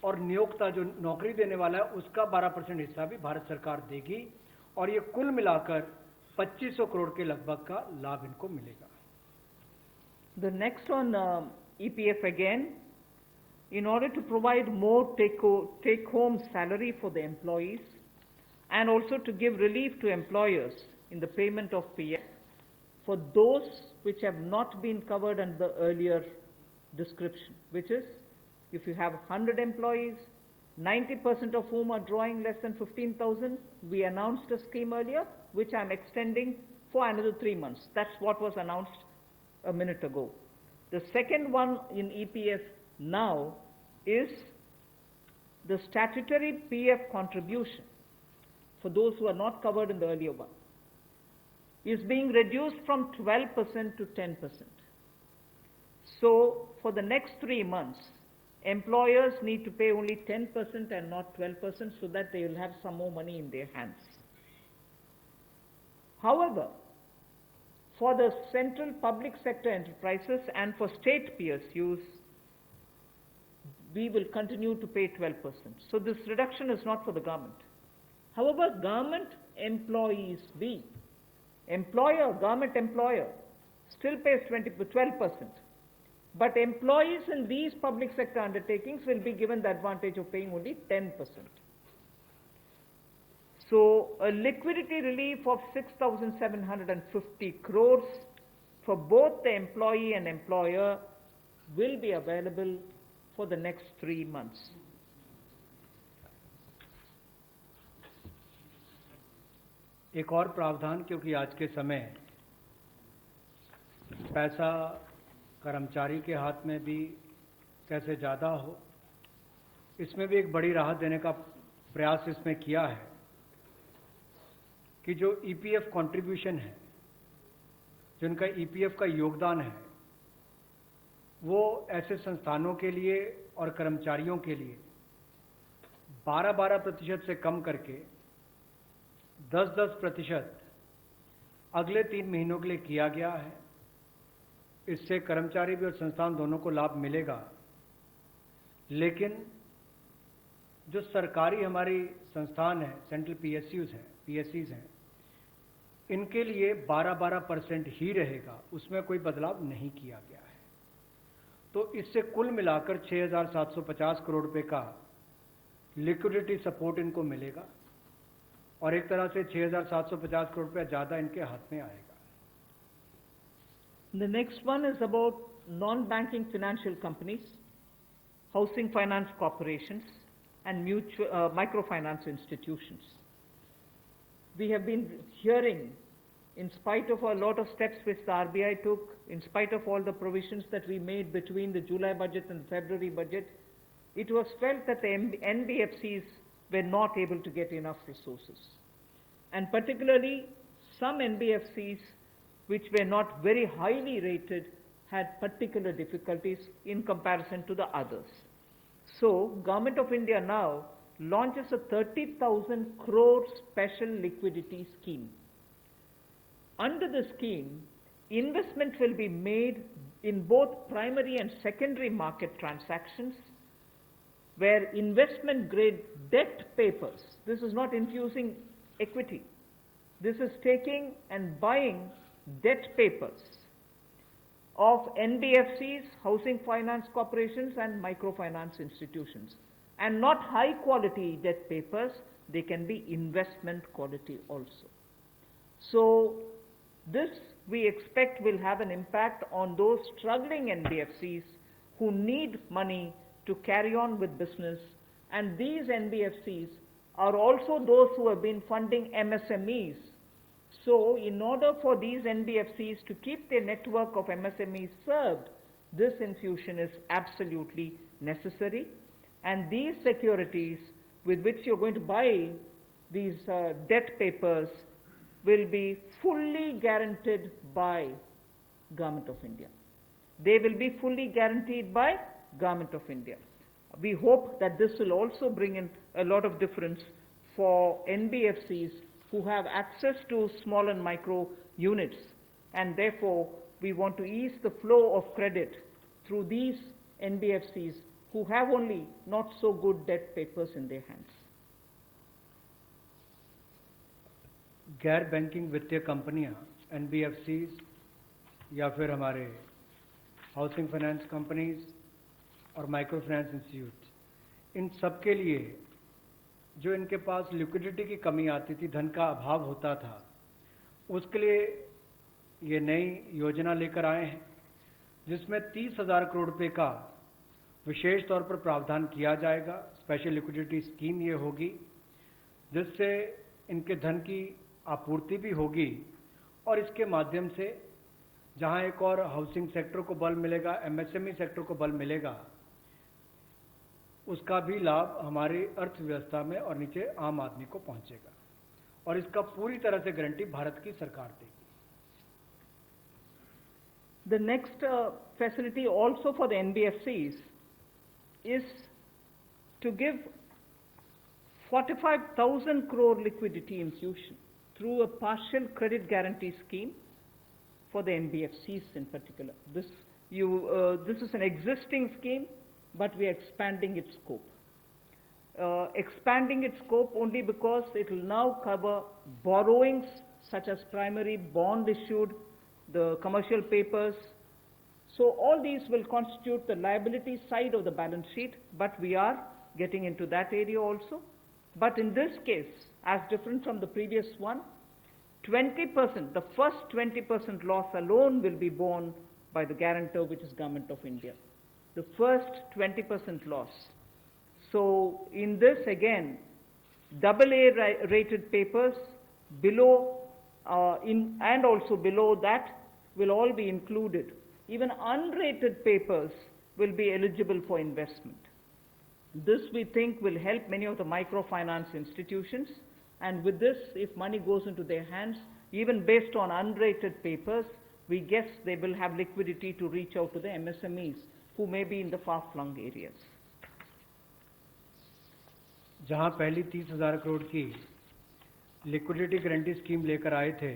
और नियोक्ता जो नौकरी देने वाला है उसका 12% हिस्सा भी भारत सरकार देगी, और ये कुल मिलाकर 2500 करोड़ के लगभग का लाभ इनको मिलेगा। The next on EPF again, in order to provide more take-home salary for the employees and also to give relief to employers in the payment of PF for those which have not been covered under the earlier description, which is if you have 100 employees, 90% of whom are drawing less than 15,000, we announced a scheme earlier, which I'm extending for another 3 months. That's what was announced a minute ago. The second one in EPF now is the statutory PF contribution for those who are not covered in the earlier one is being reduced from 12% to 10%. So for the next 3 months, employers need to pay only 10% and not 12% so that they will have some more money in their hands. However, for the central public sector enterprises and for state PSUs, we will continue to pay 12%. So this reduction is not for the government. However, government employees government employer still pays 12%. But employees in these public sector undertakings will be given the advantage of paying only 10%. So a liquidity relief of 6,750 crores for both the employee and employer will be available for the next 3 months. एक और प्रावधान, क्योंकि आज के समय पैसा कर्मचारी के हाथ में भी कैसे ज़्यादा हो, इसमें भी एक बड़ी राहत देने का प्रयास इसमें किया है कि जो ईपीएफ कंट्रीब्यूशन है, जिनका ईपीएफ का योगदान है, वो ऐसे संस्थानों के लिए और कर्मचारियों के लिए 12% से कम करके 10% अगले 3 महीनों के लिए किया गया है। इससे कर्मचारी भी और संस्थान दोनों को लाभ मिलेगा। लेकिन जो सरकारी हमारी संस्थान है, सेंट्रल पीएसयूज है, PSEs हैं, इनके लिए 12% ही रहेगा, उसमें कोई बदलाव नहीं किया गया है। तो इससे कुल मिलाकर 6,750 करोड़ रुपए का लिक्विडिटी सपोर्ट इनको मिलेगा और एक तरह से 6,750 करोड़ रुपया ज़्यादा इनके हाथ में आएगा। The next one is about non-banking financial companies, housing finance corporations, and microfinance institutions. We have been hearing, in spite of a lot of steps which the RBI took, in spite of all the provisions that we made between the July budget and the February budget, it was felt that the NBFCs were not able to get enough resources. And particularly, some NBFCs which were not very highly rated had particular difficulties in comparison to the others. So, Government of India now launches a 30,000 crore special liquidity scheme. Under the scheme, investment will be made in both primary and secondary market transactions where investment grade debt papers, this is not infusing equity, this is taking and buying debt papers of NBFCs, housing finance corporations and microfinance institutions, and not high quality debt papers, they can be investment quality also. So this we expect will have an impact on those struggling NBFCs who need money to carry on with business, and these NBFCs are also those who have been funding MSMEs. So in order for these NBFCs to keep their network of MSMEs served, this infusion is absolutely necessary, and these securities with which you're going to buy these debt papers will be fully guaranteed by Government of India. They will be fully guaranteed by Government of India. We hope that this will also bring in a lot of difference for NBFCs who have access to small and micro units, and therefore we want to ease the flow of credit through these NBFCs who have only not so good debt papers in their hands. गैर banking वित्तीय कंपनियां, NBFCs या फिर हमारे housing finance companies और micro finance institute, इन सब के लिए जो इनके पास लिक्विडिटी की कमी आती थी, धन का अभाव होता था, उसके लिए ये नई योजना लेकर आए हैं जिसमें 30,000 करोड़ रुपए का विशेष तौर पर प्रावधान किया जाएगा। स्पेशल लिक्विडिटी स्कीम ये होगी जिससे इनके धन की आपूर्ति भी होगी और इसके माध्यम से जहां एक और हाउसिंग सेक्टर को बल मिलेगा, MSME सेक्टर को बल मिलेगा, उसका भी लाभ हमारी अर्थव्यवस्था में और नीचे आम आदमी को पहुंचेगा और इसका पूरी तरह से गारंटी भारत की सरकार देगी। The next facility also for the NBFCs is to give 45,000 crore liquidity infusion through a partial credit guarantee scheme for the NBFCs in particular. This is an existing scheme, but we are expanding its scope. Expanding its scope only because it will now cover borrowings such as primary bond issued, the commercial papers. So all these will constitute the liability side of the balance sheet, but we are getting into that area also. But in this case, as different from the previous one, 20%, the first 20% loss alone will be borne by the guarantor, which is Government of India. The first 20% loss. So in this again, AA rated papers below and also below that will all be included. Even unrated papers will be eligible for investment. This we think will help many of the microfinance institutions, and with this, if money goes into their hands, even based on unrated papers, we guess they will have liquidity to reach out to the MSMEs who may be in the far-flung areas. जहां पहली 30,000 करोड़ की liquidity guarantee scheme लेकर आए थे,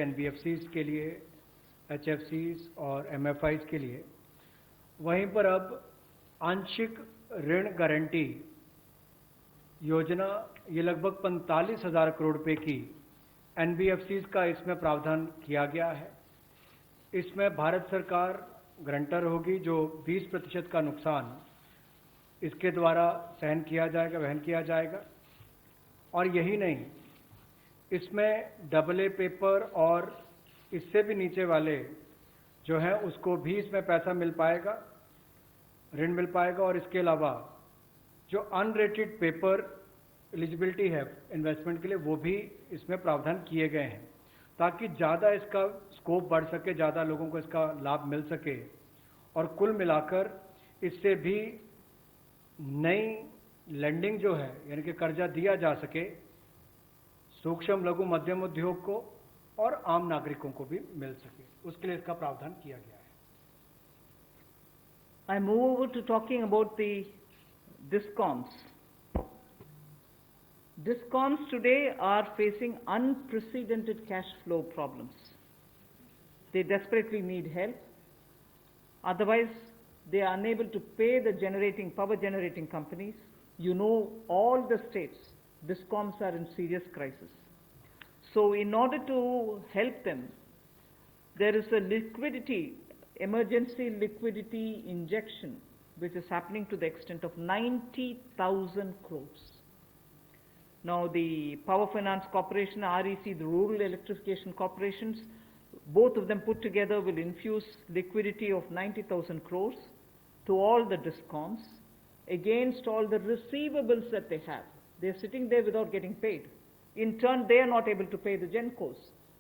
NBFCs के लिए, HFCs और MFIs के लिए, वहीं पर अब आंशिक ऋण गारंटी योजना ये लगभग 45,000 करोड़ रुपए की एनबीएफसीज का इसमें प्रावधान किया गया है। इसमें भारत सरकार गारंटर होगी, जो 20% का नुकसान इसके द्वारा सहन किया जाएगा, वहन किया जाएगा। और यही नहीं, इसमें AA पेपर और इससे भी नीचे वाले जो हैं उसको भी इसमें पैसा मिल पाएगा, ऋण मिल पाएगा। और इसके अलावा जो अनरेटेड पेपर एलिजिबिलिटी है इन्वेस्टमेंट के लिए, वो भी इसमें प्रावधान किए गए हैं, ताकि ज़्यादा इसका स्कोप बढ़ सके, ज़्यादा लोगों को इसका लाभ मिल सके। और कुल मिलाकर इससे भी नई लेंडिंग जो है, यानी कि कर्जा दिया जा सके सूक्ष्म लघु मध्यम उद्योग को और आम नागरिकों को भी मिल सके, उसके लिए इसका प्रावधान किया गया है। I move over to talking about the DISCOMs. DISCOMs today are facing unprecedented cash flow problems. They desperately need help. Otherwise, they are unable to pay the power generating companies. You know, all the states, DISCOMs are in serious crisis. So in order to help them, there is a emergency liquidity injection, which is happening to the extent of 90,000 crores. Now the Power Finance Corporation, REC, the Rural Electrification Corporations, both of them put together will infuse liquidity of 90,000 crores to all the DISCOMs against all the receivables that they have. They're sitting there without getting paid. In turn, they are not able to pay the GENCOs.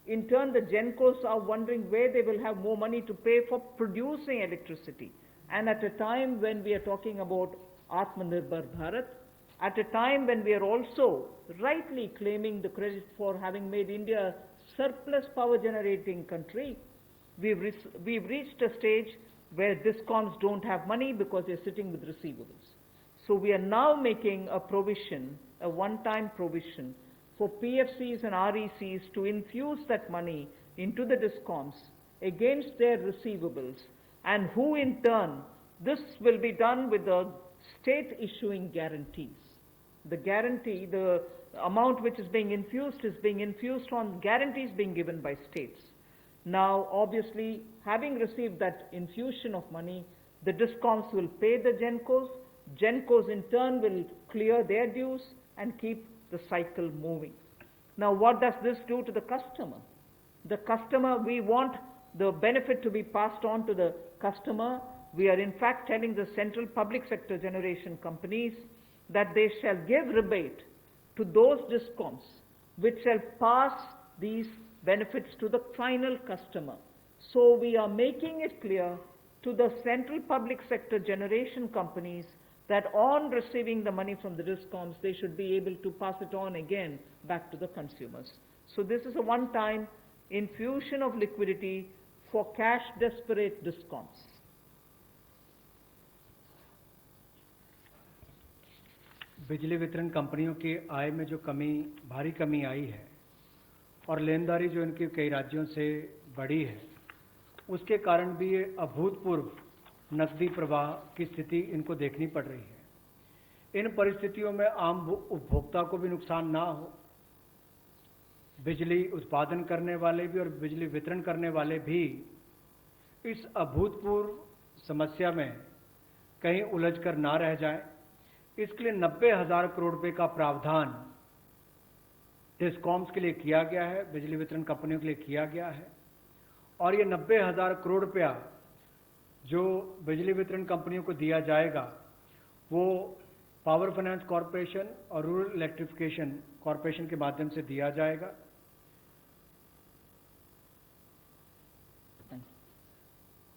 In turn, the GENCOs are wondering where they will have more money to pay for producing electricity. And at a time when we are talking about Atmanirbhar Bharat, at a time when we are also rightly claiming the credit for having made India a surplus power generating country, we've reached a stage where DISCOMs don't have money because they're sitting with receivables. So we are now making a provision, a one-time provision, for PFCs and RECs to infuse that money into the DISCOMs against their receivables, and who in turn, this will be done with the state issuing guarantees. The guarantee, the amount which is being infused on guarantees being given by states. Now, obviously, having received that infusion of money, the DISCOMs will pay the GENCOs. GENCOs in turn will clear their dues and keep the cycle moving. Now, what does this do to the customer? The customer, we want the benefit to be passed on to the customer. We are in fact telling the central public sector generation companies that they shall give rebate to those DISCOMs which shall pass these benefits to the final customer. So we are making it clear to the central public sector generation companies that on receiving the money from the DISCOMs, they should be able to pass it on again back to the consumers. So this is a one-time infusion of liquidity for cash-desperate DISCOMs. बिजली वितरण कंपनियों की आय में जो भारी कमी आई है और लेनदारी जो इनके कई राज्यों से बढ़ी है, उसके कारण भी ये अभूतपूर्व नकदी प्रवाह की स्थिति इनको देखनी पड़ रही है। इन परिस्थितियों में आम उपभोक्ता को भी नुकसान ना हो, बिजली उत्पादन करने वाले भी और बिजली वितरण करने वाले भी इस अभूतपूर्व समस्या में कहीं उलझकर ना रह जाएं, इसके लिए 90,000 करोड़ रुपए का प्रावधान डिस्कॉम्स के लिए किया गया है, बिजली वितरण कंपनियों के लिए किया गया है। और ये 90,000 करोड़ रुपया जो बिजली वितरण कंपनियों को दिया जाएगा, वो पावर फाइनेंस कॉरपोरेशन और रूरल इलेक्ट्रिफिकेशन कॉरपोरेशन के माध्यम से दिया जाएगा।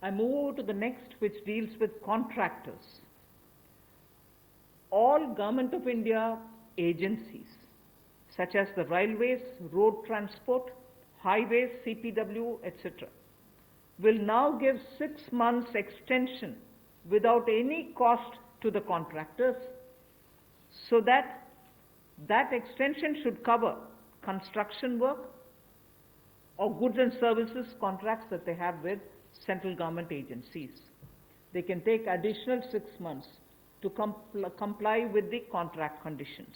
I move to the next, which deals with contractors. All Government of India agencies, such as the railways, road transport, highways, CPW, etc., will now give 6 months extension without any cost to the contractors, so that extension should cover construction work or goods and services contracts that they have with central government agencies. They can take additional 6 months. to comply with the contract conditions.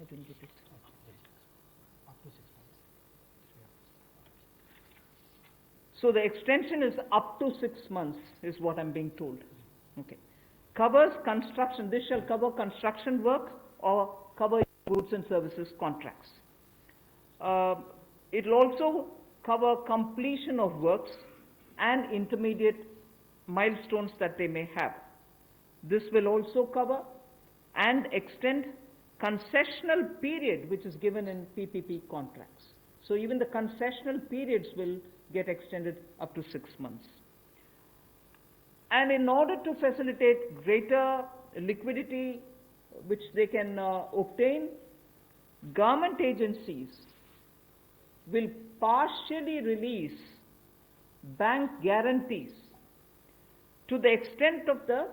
I didn't get it. So the extension is up to 6 months, is what I'm being told. Okay. Covers construction, this shall cover construction work or cover goods and services contracts. It will also cover completion of works and intermediate milestones that they may have. This will also cover and extend concessional period which is given in PPP contracts. So even the concessional periods will get extended up to 6 months. And in order to facilitate greater liquidity which they can obtain, government agencies will partially release bank guarantees to the extent of the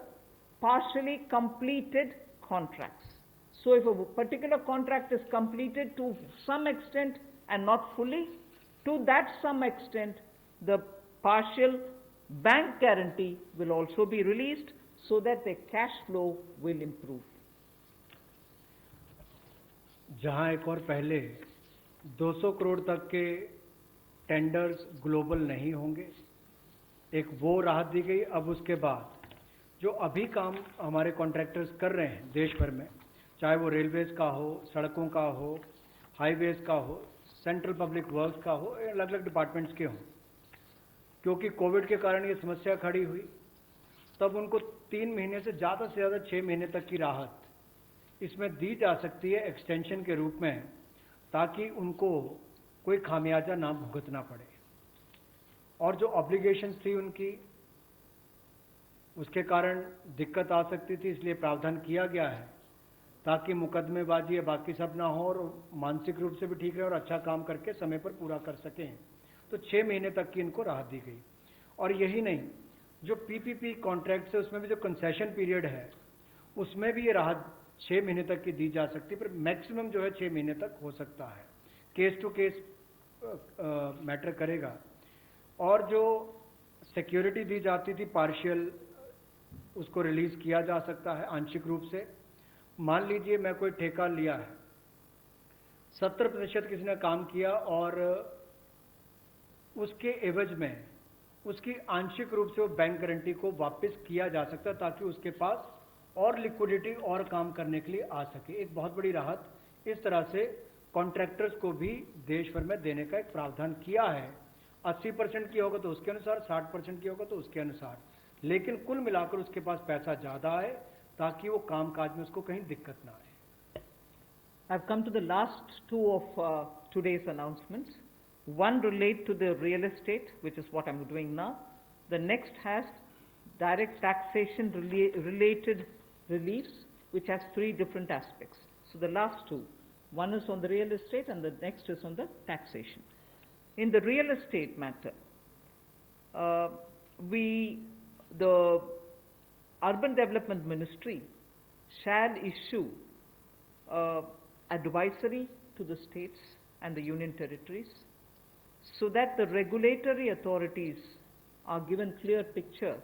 partially completed contracts. So if a particular contract is completed to some extent and not fully, to that some extent, the partial bank guarantee will also be released so that the cash flow will improve. जहां एक और पहले 200 करोड़ तक के tenders global नहीं होंगे, एक वो राहत दी गई। अब उसके बाद जो अभी काम हमारे कॉन्ट्रैक्टर्स कर रहे हैं देश भर में, चाहे वो रेलवेज का हो, सड़कों का हो, हाईवेज का हो, सेंट्रल पब्लिक वर्क्स का हो, अलग अलग डिपार्टमेंट्स के हों, क्योंकि कोविड के कारण ये समस्या खड़ी हुई, तब उनको 3 महीने से ज़्यादा 6 महीने तक की राहत इसमें दी जा सकती है एक्सटेंशन के रूप में, ताकि उनको कोई खामियाजा ना भुगतना पड़े। और जो ऑब्लिगेशंस थी उनकी, उसके कारण दिक्कत आ सकती थी, इसलिए प्रावधान किया गया है ताकि मुकदमेबाजी या बाकी सब ना हो और मानसिक रूप से भी ठीक रहे और अच्छा काम करके समय पर पूरा कर सकें। तो 6 महीने तक की इनको राहत दी गई। और यही नहीं, जो पीपीपी कॉन्ट्रैक्ट्स है उसमें भी जो कंसेशन पीरियड है उसमें भी ये राहत 6 महीने तक की दी जा सकती है, पर मैक्सिमम जो है 6 महीने तक हो सकता है। केस टू केस मैटर करेगा। और जो सिक्योरिटी दी जाती थी पार्शियल, उसको रिलीज किया जा सकता है आंशिक रूप से। मान लीजिए मैं कोई ठेका लिया है, 70% किसी ने काम किया और उसके एवज में उसकी आंशिक रूप से वो बैंक गारंटी को वापस किया जा सकता है, ताकि उसके पास और लिक्विडिटी और काम करने के लिए आ सके। एक बहुत बड़ी राहत इस तरह से कॉन्ट्रैक्टर्स को भी देश भर में देने का एक प्रावधान किया है। 80% की होगा तो उसके अनुसार, 60% की होगा तो उसके अनुसार, लेकिन कुल मिलाकर उसके पास पैसा ज़्यादा आए ताकि वो काम काज में उसको कहीं दिक्कत ना आए। I've come to the last two of today's announcements. One relate to the real estate, which is what I'm doing now. The next has direct taxation related reliefs, which has 3 different aspects. So the last two, one is on the real estate and the next is on the taxation. In the real estate matter, the Urban Development Ministry shall issue advisory to the states and the union territories so that the regulatory authorities are given clear picture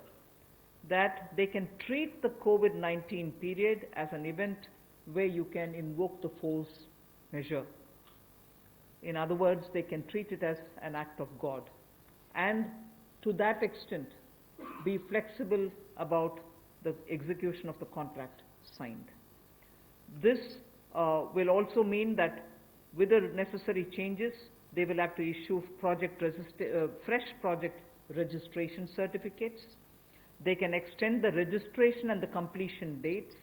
that they can treat the COVID-19 period as an event where you can invoke the force measure. In other words, they can treat it as an act of God, and to that extent be flexible about the execution of the contract signed. This will also mean that with the necessary changes, they will have to issue fresh project registration certificates. They can extend the registration and the completion dates.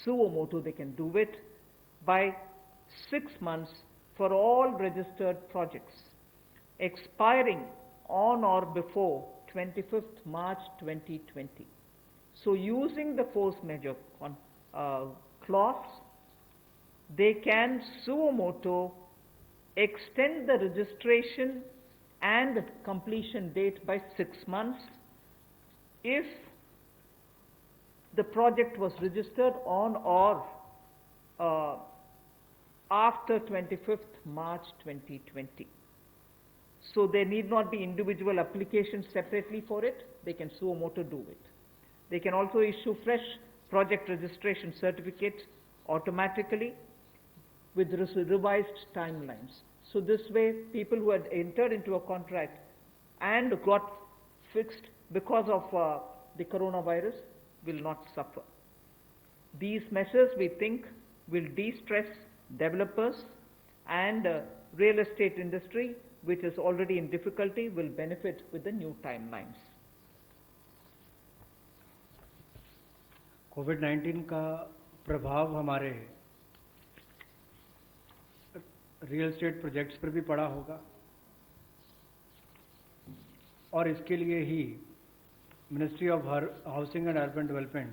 Suo motu, they can do it by 6 months for all registered projects, expiring on or before 25th March 2020. So using the force measure clause, they can suo motu extend the registration and completion date by 6 months if the project was registered on or after 25th March 2020. So there need not be individual applications separately for it. They can suo motu do it. They can also issue fresh project registration certificates automatically with revised timelines. So this way, people who had entered into a contract and got fixed because of the coronavirus will not suffer. These measures, we think, will de-stress developers, and real estate industry, which is already in difficulty, will benefit with the new timelines. कोविड-19 का प्रभाव हमारे real estate projects पर भी पड़ा होगा, और इसके लिए ही ministry of housing and urban development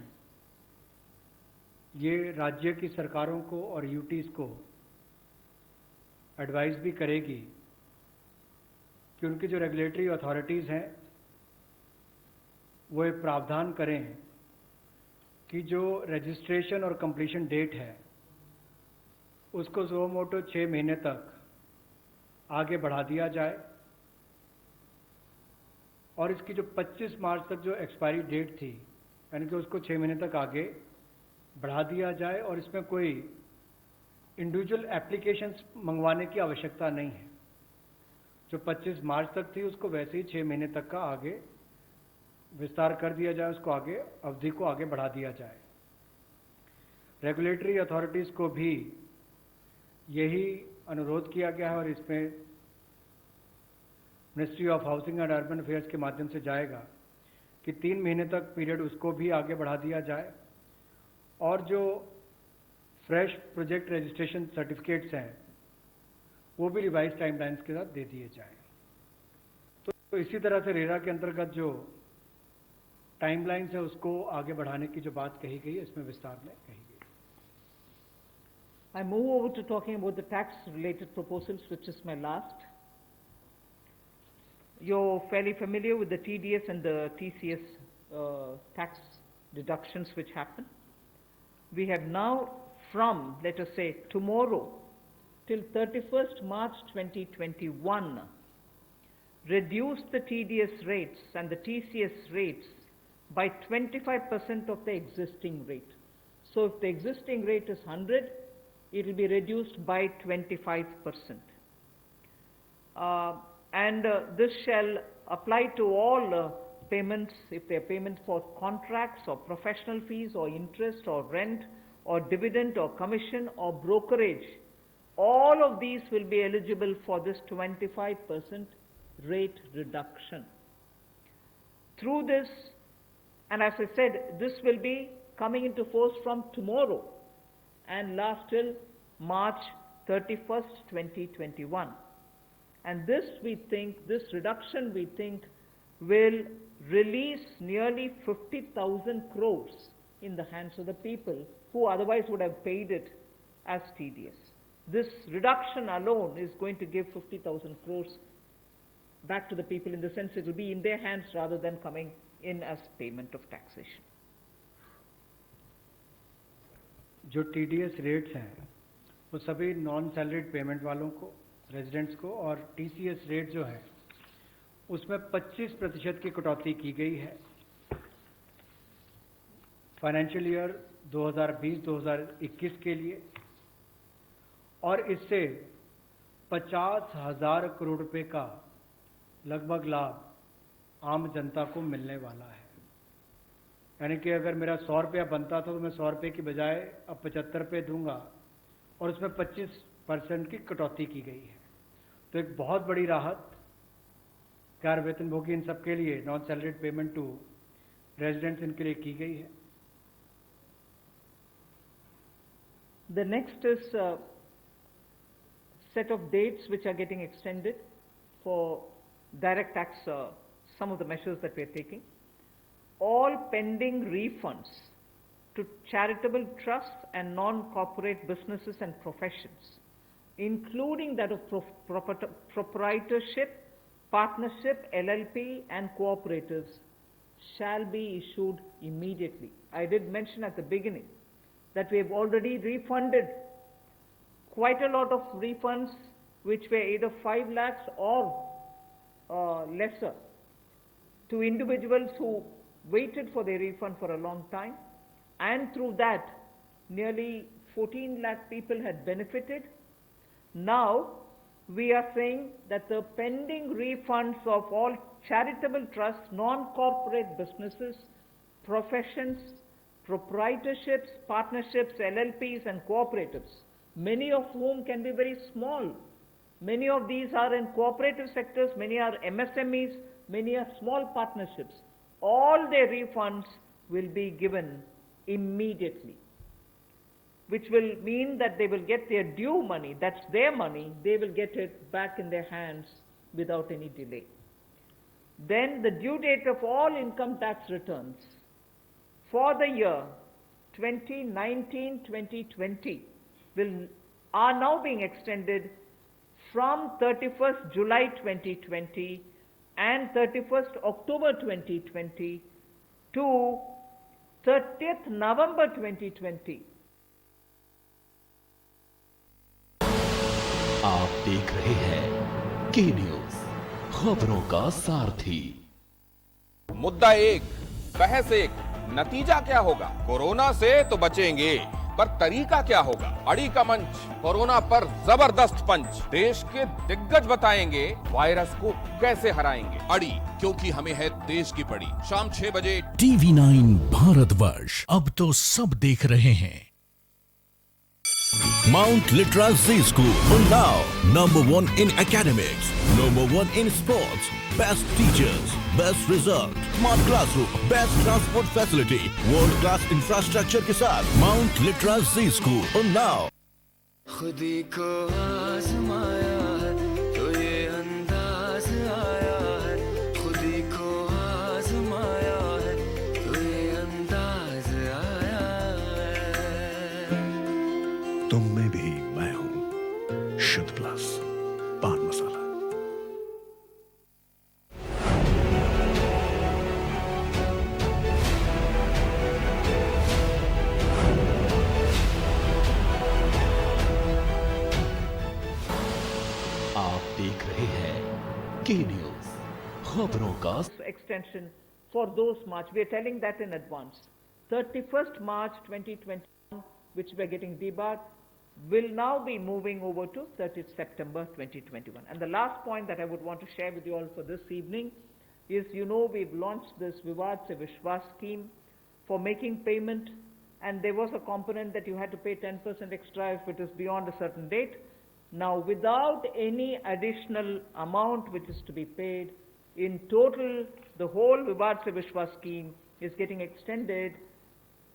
ये राज्य की सरकारों को और यूटीज को एडवाइस भी करेगी कि उनकी जो रेगुलेटरी अथॉरिटीज़ हैं वो एक प्रावधान करें कि जो रजिस्ट्रेशन और कंप्लीशन डेट है उसको सुओ मोटो 6 महीने तक आगे बढ़ा दिया जाए, और इसकी जो 25 मार्च तक जो एक्सपायरी डेट थी यानी कि उसको 6 महीने तक आगे बढ़ा दिया जाए, और इसमें कोई इंडिविजुअल एप्लीकेशंस मंगवाने की आवश्यकता नहीं है। जो 25 मार्च तक थी उसको वैसे ही 6 महीने तक का आगे विस्तार कर दिया जाए, उसको आगे अवधि को आगे बढ़ा दिया जाए। रेगुलेटरी अथॉरिटीज़ को भी यही अनुरोध किया गया है, और इसमें ministry of housing and urban affairs के माध्यम से जाएगा कि 3 महीने तक पीरियड उसको भी आगे बढ़ा दिया जाए, और जो फ्रेश प्रोजेक्ट रजिस्ट्रेशन सर्टिफिकेट्स हैं वो भी रिवाइज टाइमलाइंस के साथ दे दिए जाएं। तो इसी तरह से रेरा के अंतर्गत जो टाइमलाइंस है उसको आगे बढ़ाने की जो बात कही गई है इसमें विस्तार में कही गई। I move over to talking about the tax-related proposals, which is my last. You're fairly familiar with the TDS and the TCS tax deductions which happen. We have now, from, let us say, tomorrow till 31st March 2021, reduced the TDS rates and the TCS rates by 25% of the existing rate. So if the existing rate is 100, it will be reduced by 25%. This shall apply to all payments, if they are payment for contracts or professional fees or interest or rent or dividend or commission or brokerage. All of these will be eligible for this 25% rate reduction. Through this, and as I said, this will be coming into force from tomorrow and last till March 31st, 2021. And this, we think, this reduction, we think, will release nearly 50,000 crores in the hands of the people who otherwise would have paid it as TDS. This reduction alone is going to give 50,000 crores back to the people, in the sense it will be in their hands rather than coming in as payment of taxation. जो TDS rates हैं वो सभी non salaried payment वालों को, residents को, और TCS rate जो है उसमें 25% की कटौती की गई है फाइनेंशियल ईयर 2020-2021 के लिए, और इससे 50,000 करोड़ रुपए का लगभग लाभ आम जनता को मिलने वाला है। यानी कि अगर मेरा 100 रुपया बनता था तो मैं 100 रुपये की बजाय अब 75 रुपये दूंगा, और उसमें 25% की कटौती की गई है। तो एक बहुत बड़ी राहत गैर वेतनभोगी इन सबके लिए, non salaried payment to residents, इनके लिए की गई है। The next is a set of dates which are getting extended for direct tax, some of the measures that we are taking. All pending refunds to charitable trusts and non-corporate businesses and professions, including that of proprietorship, partnership, LLP and cooperatives, shall be issued immediately. I did mention at the beginning that we have already refunded quite a lot of refunds which were either 5 lakhs or lesser to individuals who waited for their refund for a long time, and through that nearly 14 lakh people had benefited. Now we are saying that the pending refunds of all charitable trusts, non-corporate businesses, professions, proprietorships, partnerships, LLPs and cooperatives, many of whom can be very small. Many of these are in cooperative sectors, many are MSMEs, many are small partnerships. All their refunds will be given immediately, which will mean that they will get their due money, that's their money, they will get it back in their hands without any delay. Then the due date of all income tax returns for the year 2019-2020 are now being extended from 31st July 2020 and 31st October 2020 to 30th November 2020. आप देख रहे हैं के news, खबरों का सारथी। मुद्दा एक, बहस एक, नतीजा क्या होगा? कोरोना से तो बचेंगे, पर तरीका क्या होगा? अड़ी का मंच, कोरोना पर जबरदस्त पंच, देश के दिग्गज बताएंगे वायरस को कैसे हराएंगे। अड़ी, क्योंकि हमें है देश की पड़ी। शाम 6 बजे TV9 भारतवर्ष, अब तो सब देख रहे हैं। Mount Litra Z School, Unnao, #1 in academics, #1 in sports, best teachers, best result, smart classroom, best transport facility, world class infrastructure के साथ Mount Litra Z School, Unnao। खुदी को आजमाया है तो ये अंदाज आया है, खुदी को आजमाया है तो ये अंदाज आया है। तुम में भी मैं हूँ, शुद्ध प्लस पान मसाला। आप देख रहे हैं के न्यूज, खबरों का Extension for those March. We are telling that in advance. 31st March 2021, which we are getting debarred, will now be moving over to 30th September 2021. And the last point that I would want to share with you all for this evening is, you know, we've launched this Vivad Se Vishwas scheme for making payment, and there was a component that you had to pay 10% extra if it is beyond a certain date. Now, without any additional amount which is to be paid, in total, the whole Vivad Se Vishwas scheme is getting extended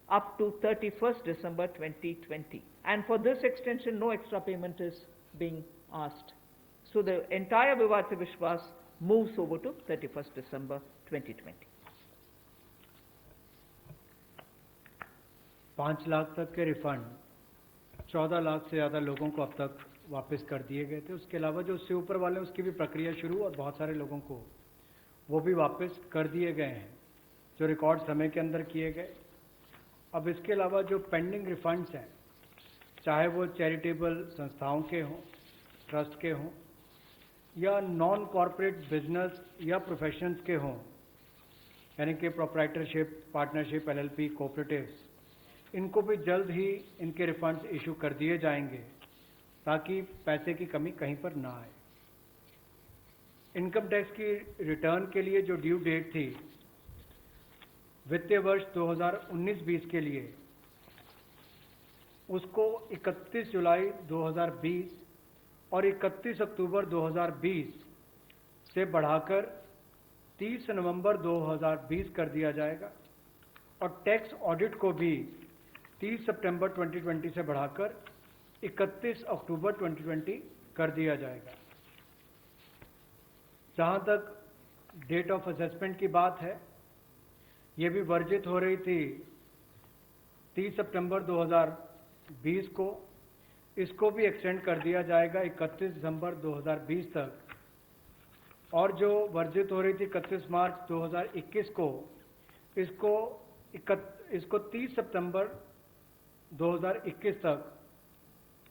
up to 31st December 2020. And for this extension, no extra payment is being asked. So the entire Vivad Se Vishwas moves over to 31st December 2020. 5 lakh तक के refund 14 lakh से ज़्यादा लोगों को अब तक वापस कर दिए गए थे। उसके अलावा जो उससे ऊपर वाले उसकी भी प्रक्रिया शुरू, और बहुत सारे लोगों को वो भी वापस कर दिए गए हैं जो रिकॉर्ड समय के अंदर किए गए। अब इसके अलावा जो पेंडिंग रिफंड्स हैं, चाहे वो चैरिटेबल संस्थाओं के हों, ट्रस्ट के हों, या नॉन कॉरपोरेट बिजनेस या प्रोफेशंस के हों, यानी कि प्रोप्राइटरशिप, पार्टनरशिप, LLP, कोऑपरेटिव्स, इनको भी जल्द ही इनके रिफंड्स इशू कर दिए जाएंगे ताकि पैसे की कमी कहीं पर ना आए। इनकम टैक्स की रिटर्न के लिए जो ड्यू डेट थी वित्तीय वर्ष 2019-20 के लिए, उसको 31 जुलाई 2020 और 31 अक्टूबर 2020 से बढ़ाकर 30 नवंबर 2020 कर दिया जाएगा, और टैक्स ऑडिट को भी 30 सितंबर 2020 से बढ़ाकर 31 अक्टूबर 2020 कर दिया जाएगा। जहां तक डेट ऑफ असेसमेंट की बात है, ये भी वर्जित हो रही थी 30 सितंबर 2020 को, इसको भी एक्सटेंड कर दिया जाएगा 31 दिसंबर 2020 तक, और जो वर्जित हो रही थी 31 मार्च 2021 को, इसको 30 सितंबर 2021 तक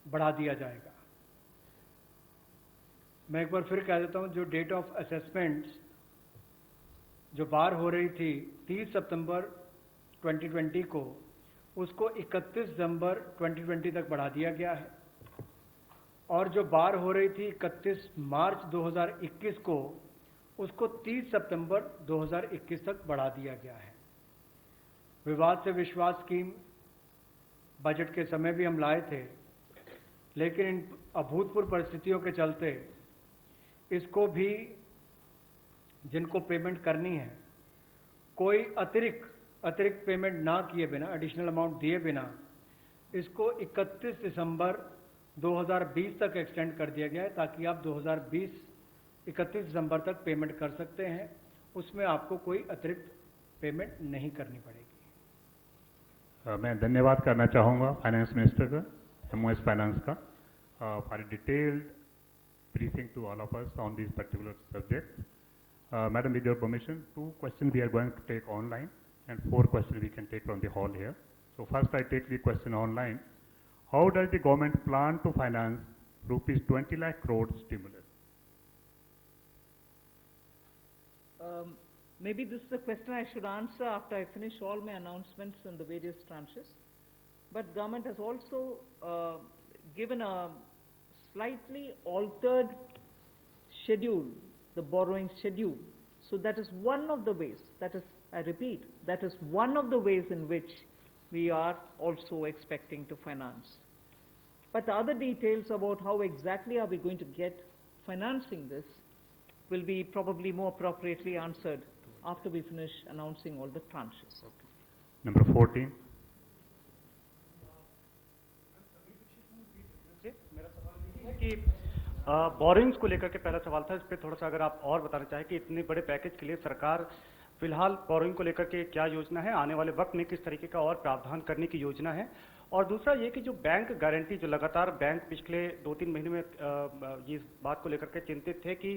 बढ़ा दिया जाएगा। मैं एक बार फिर कह देता हूं, जो डेट ऑफ असेसमेंट्स जो बार हो रही थी 30 सितंबर 2020 को, उसको 31 दिसंबर 2020 तक बढ़ा दिया गया है, और जो बार हो रही थी 31 मार्च 2021 को, उसको 30 सितंबर 2021 तक बढ़ा दिया गया है। विवाद से विश्वास स्कीम बजट के समय भी हम लाए थे, लेकिन इन अभूतपूर्व परिस्थितियों के चलते इसको भी, जिनको पेमेंट करनी है, कोई अतिरिक्त पेमेंट ना किए बिना, एडिशनल अमाउंट दिए बिना, इसको 31 दिसंबर 2020 तक एक्सटेंड कर दिया गया है, ताकि आप 2020 31 दिसंबर तक पेमेंट कर सकते हैं। उसमें आपको कोई अतिरिक्त पेमेंट नहीं करनी पड़ेगी। मैं धन्यवाद करना चाहूँगा फाइनेंस मिनिस्टर का, MOS फाइनेंस का, for detailed briefing to all of us on these particular subjects. Madam, with your permission, 2 questions we are going to take online and 4 questions we can take from the hall here. So first I take the question online. How does the government plan to finance rupees 20 lakh crore stimulus? Maybe this is a question I should answer after I finish all my announcements on the various tranches. But government has also given a slightly altered schedule, the borrowing schedule. So that is one of the ways, that is, I repeat, that is one of the ways in which we are also expecting to finance. But the other details about how exactly are we going to get financing this will be probably more appropriately answered after we finish announcing all the tranches. Number 14. कि borings को लेकर के पहला सवाल था, इस पे थोड़ा सा अगर आप और बताना चाहें कि इतने बड़े पैकेज के लिए सरकार फिलहाल बोरिंग को लेकर के क्या योजना है, आने वाले वक्त में किस तरीके का और प्रावधान करने की योजना है, और दूसरा ये कि जो बैंक गारंटी, जो लगातार बैंक पिछले 2-3 महीने में ये बात को लेकर के चिंतित थे कि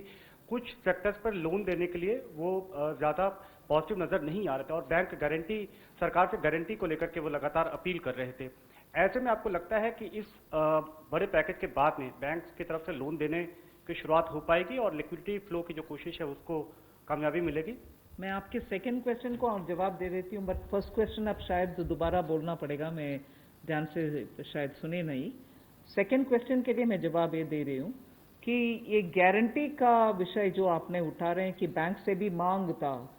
कुछ सेक्टर्स पर लोन देने के लिए वो ज़्यादा पॉजिटिव नज़र नहीं आ रहे थे, और बैंक गारंटी, सरकार से गारंटी को लेकर के वो लगातार अपील कर रहे थे। ऐसे में आपको लगता है कि इस बड़े पैकेज के बाद में बैंक की तरफ से लोन देने की शुरुआत हो पाएगी और लिक्विडिटी फ्लो की जो कोशिश है उसको कामयाबी मिलेगी? मैं आपके सेकंड क्वेश्चन को जवाब दे देती हूँ, बट फर्स्ट क्वेश्चन अब शायद दोबारा बोलना पड़ेगा, मैं ध्यान से शायद सुने नहीं। सेकंड क्वेश्चन के लिए मैं जवाब ये दे रही हूँ कि ये गारंटी का विषय जो आपने उठा रहे हैं कि बैंक से भी मांग था,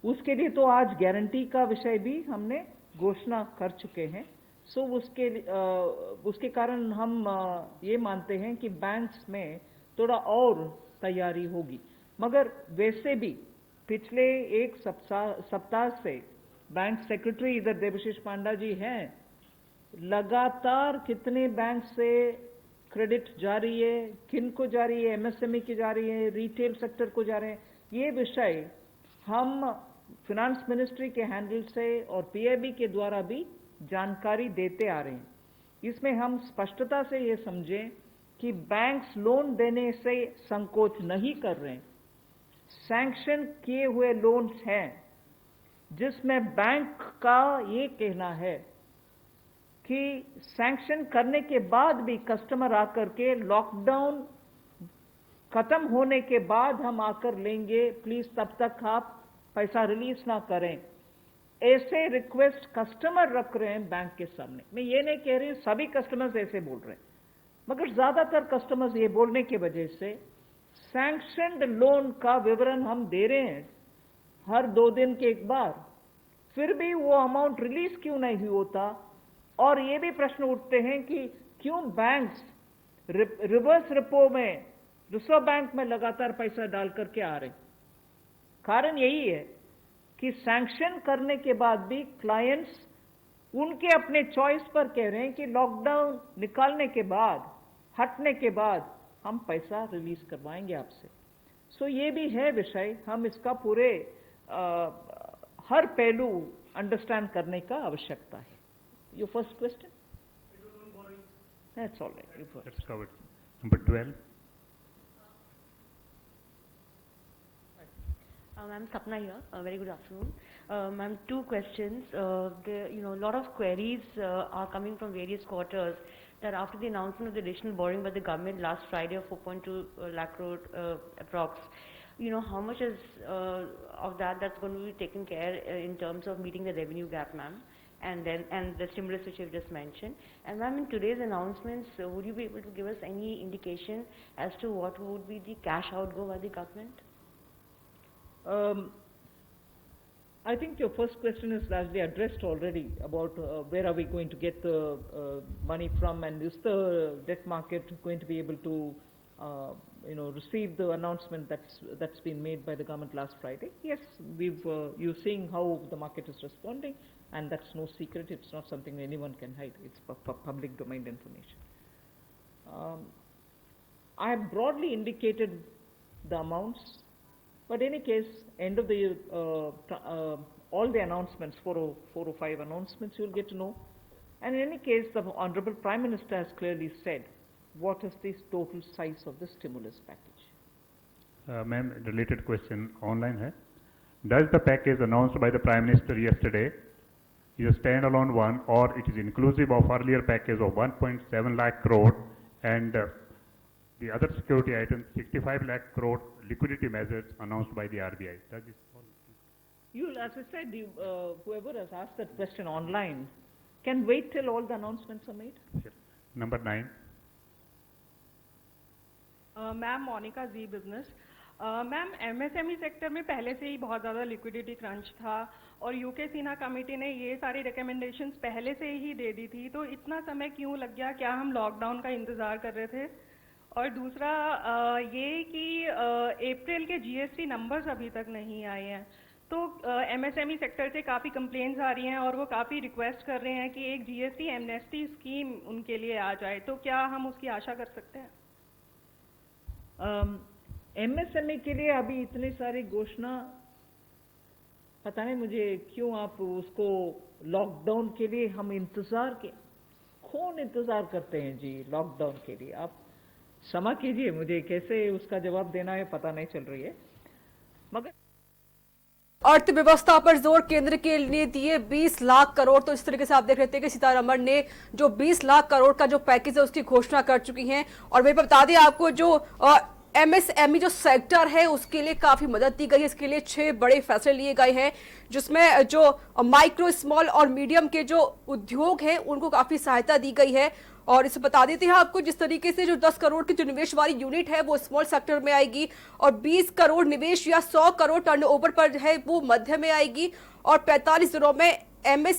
उसके लिए तो आज गारंटी का विषय भी हमने घोषणा कर चुके हैं। सो उसके कारण हम ये मानते हैं कि बैंक्स में थोड़ा और तैयारी होगी, मगर वैसे भी पिछले एक सप्ताह से बैंक सेक्रेटरी इधर देवशीष पांडा जी हैं, लगातार कितने बैंक से क्रेडिट जा रही है, किन को जा रही है, MSME की जा रही है, रिटेल सेक्टर को जा रहे हैं, ये विषय हम फिनांस मिनिस्ट्री के हैंडल से और PIB के द्वारा भी जानकारी देते आ रहे हैं। इसमें हम स्पष्टता से ये समझें कि बैंक्स लोन देने से संकोच नहीं कर रहे हैं। सैंक्शन किए हुए लोन्स हैं जिसमें बैंक का ये कहना है कि सैंक्शन करने के बाद भी कस्टमर आकर के लॉकडाउन खत्म होने के बाद हम आकर लेंगे, प्लीज तब तक आप पैसा रिलीज ना करें। ऐसे रिक्वेस्ट कस्टमर रख रहे हैं बैंक के सामने। मैं ये नहीं कह रही सभी कस्टमर्स ऐसे बोल रहे हैं, मगर ज्यादातर कस्टमर्स ये बोलने की वजह से सैंक्शनड लोन का विवरण हम दे रहे हैं हर 2 दिन के एक बार, फिर भी वो अमाउंट रिलीज क्यों नहीं होता। और ये भी प्रश्न उठते हैं कि क्यों बैंक्स रिवर्स रिपो में, रिजर्व बैंक में लगातार पैसा डाल करके आ रहे हैं। कारण यही है कि सैंक्शन करने के बाद भी क्लाइंट्स उनके अपने चॉइस पर कह रहे हैं कि लॉकडाउन निकालने के बाद, हटने के बाद हम पैसा रिलीज करवाएंगे आपसे। सो ये भी है विषय, हम इसका पूरे हर पहलू अंडरस्टैंड करने का आवश्यकता है। Your first question? That's all right, That's covered. Number 12. I'm Sapna here. Very good afternoon. Ma'am, two questions. A lot of queries are coming from various quarters that after the announcement of the additional borrowing by the government last Friday of 4.2 lakh crore approx, how much is of that's going to be taken care in terms of meeting the revenue gap, ma'am, and the stimulus which you've just mentioned. And ma'am, in today's announcements, would you be able to give us any indication as to what would be the cash outgo by the government? I think your first question is largely addressed already about where are we going to get the money from, and is the debt market going to be able to receive the announcement that's been made by the government last Friday. Yes, you're seeing how the market is responding, and that's no secret. It's not something anyone can hide. It's public domain information. I have broadly indicated the amounts, but in any case, end of the year, all the announcements, 4 or 5 announcements, you'll get to know. And in any case, the Honorable Prime Minister has clearly said what is the total size of the stimulus package. Ma'am, related question online hai. Does the package announced by the Prime Minister yesterday is a standalone one, or it is inclusive of earlier package of 1.7 lakh crore and the other security items 65 lakh crore liquidity measures announced by the RBI? Does this all? As I said, whoever has asked that question online can wait till all the announcements are made. Sure. Number 9. Ma'am Monika ji business. Ma'am MSME sector में पहले से ही बहुत ज़्यादा liquidity crunch था और UK Sinha committee ने ये सारी रिकमेंडेशंस पहले से ही दे दी थी, तो इतना समय क्यों लग गया? क्या हम लॉकडाउन का इंतज़ार कर रहे थे? और दूसरा ये कि अप्रैल के जीएसटी नंबर्स अभी तक नहीं आए हैं, तो एमएसएमई सेक्टर से काफ़ी कंप्लेंट्स आ रही हैं और वो काफ़ी रिक्वेस्ट कर रहे हैं कि एक जीएसटी एमनेस्टी स्कीम उनके लिए आ जाए, तो क्या हम उसकी आशा कर सकते हैं? एमएसएमई के लिए अभी इतनी सारी घोषणा, पता नहीं मुझे क्यों आप उसको लॉकडाउन के लिए हम कौन इंतजार करते हैं जी लॉकडाउन के लिए? आप क्षमा कीजिए, मुझे कैसे उसका जवाब देना है पता नहीं चल रही है। मगर अर्थव्यवस्था पर जोर केंद्र के लिए दिए 20 लाख करोड़, तो इस तरीके से आप देख रहे थे कि सीतारमण ने जो 20 लाख करोड़ का जो पैकेज है उसकी घोषणा कर चुकी हैं। और वही बता दें आपको, जो एमएसएमई जो सेक्टर है उसके लिए काफी मदद दी गई है। इसके लिए 6 बड़े फैसले लिए गए हैं, जिसमें जो माइक्रो, स्मॉल और मीडियम के जो उद्योग हैं उनको काफी सहायता दी गई है। और इसे बता देते हैं आपको, जिस तरीके से जो 10 करोड़ की जो निवेश वाली यूनिट है वो स्मॉल सेक्टर में आएगी, और 20 करोड़ निवेश या 100 करोड़ टर्नओवर पर है वो मध्य में आएगी, और 45 दिनों में एमएस